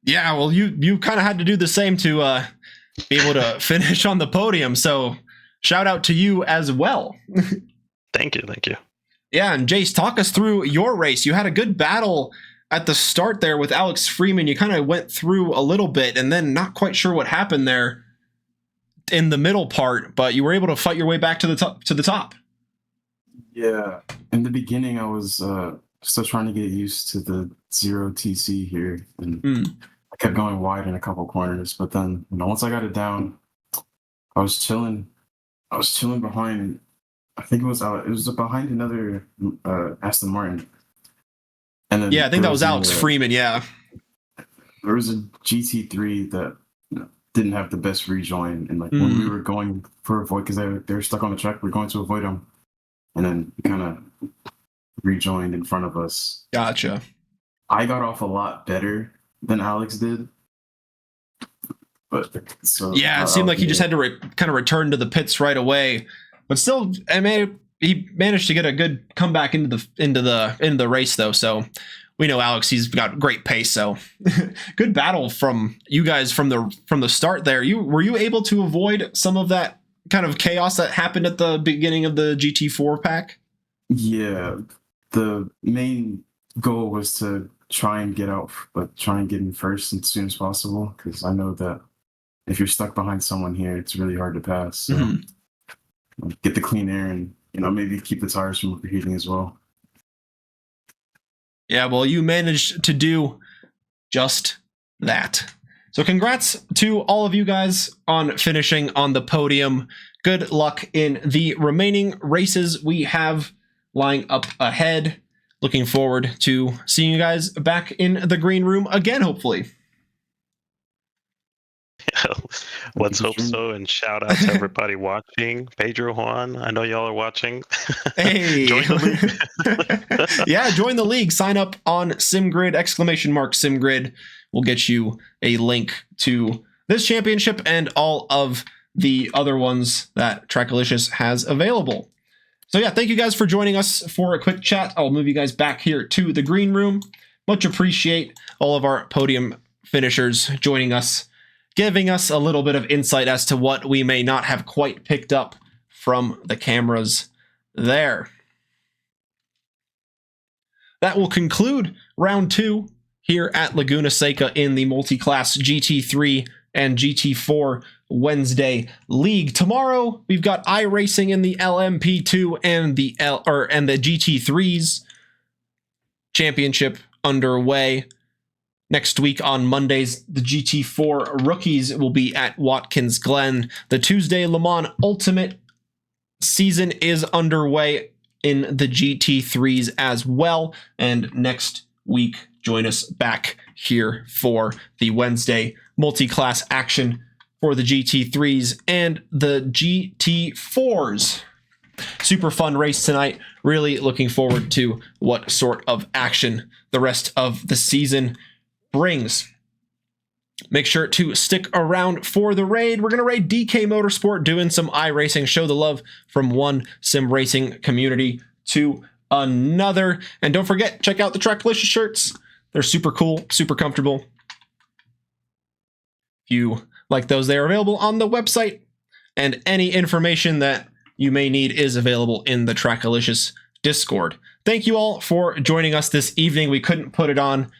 Yeah, well, you kind of had to do the same to be able to finish on the podium, so shout out to you as well. Thank you. Yeah, and Jace, talk us through your race. You had a good battle at the start there with Alex Freeman. You kind of went through a little bit and then not quite sure what happened there in the middle part, but you were able to fight your way back to the top. Yeah, in the beginning I was still trying to get used to the 0 TC here, and I kept going wide in a couple corners, but then once I got it down, I was chilling. I was chilling behind. I think it was behind another Aston Martin. And then Yeah, I think that was Alex Freeman. Yeah. There was a GT3 that didn't have the best rejoin, and like when we were going for avoid because they were stuck on the track, we are going to avoid them, and then he kind of rejoined in front of us. Gotcha. I got off a lot better than Alex did, but so yeah, it seemed like he just had to kind of return to the pits right away, but still, I mean, he managed to get a good comeback into the race though. So we know Alex, he's got great pace. So good battle from you guys from the start there. Were you able to avoid some of that kind of chaos that happened at the beginning of the GT4 pack? Yeah, the main goal was to try and get out, but try and get in first as soon as possible, because I know that if you're stuck behind someone here, it's really hard to pass. So get the clean air and maybe keep the tires from overheating as well. Yeah, well, you managed to do just that. So congrats to all of you guys on finishing on the podium. Good luck in the remaining races we have lying up ahead. Looking forward to seeing you guys back in the green room again, hopefully. Let's hope so, and shout out to everybody watching. Pedro, Juan, I know y'all are watching. Hey, join the league. Yeah, join the league. Sign up on SimGrid, !SimGrid. We'll get you a link to this championship and all of the other ones that Trackalicious has available. So yeah, thank you guys for joining us for a quick chat. I'll move you guys back here to the green room. Much appreciate all of our podium finishers joining us, giving us a little bit of insight as to what we may not have quite picked up from the cameras there. That will conclude round 2 here at Laguna Seca in the Multiclass GT3 and GT4 Wednesday League. Tomorrow we've got iRacing in the LMP2 and the GT3's championship underway. Next week on Mondays, the GT4 rookies will be at Watkins Glen. The Tuesday Le Mans Ultimate season is underway in the GT3s as well. And next week, join us back here for the Wednesday multi-class action for the GT3s and the GT4s. Super fun race tonight. Really looking forward to what sort of action the rest of the season brings. Make sure to stick around for the raid. We're going to raid DK Motorsport, doing some iRacing, show the love from one sim racing community to another. And don't forget, check out the Trackalicious shirts. They're super cool, super comfortable. If you like those, they are available on the website, and any information that you may need is available in the Trackalicious Discord. Thank you all for joining us this evening. We couldn't put it on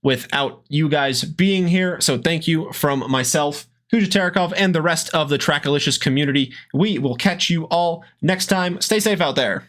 without you guys being here, so thank you from myself, Huja Terekov, and the rest of the Trackalicious community. We will catch you all next time. Stay safe out there.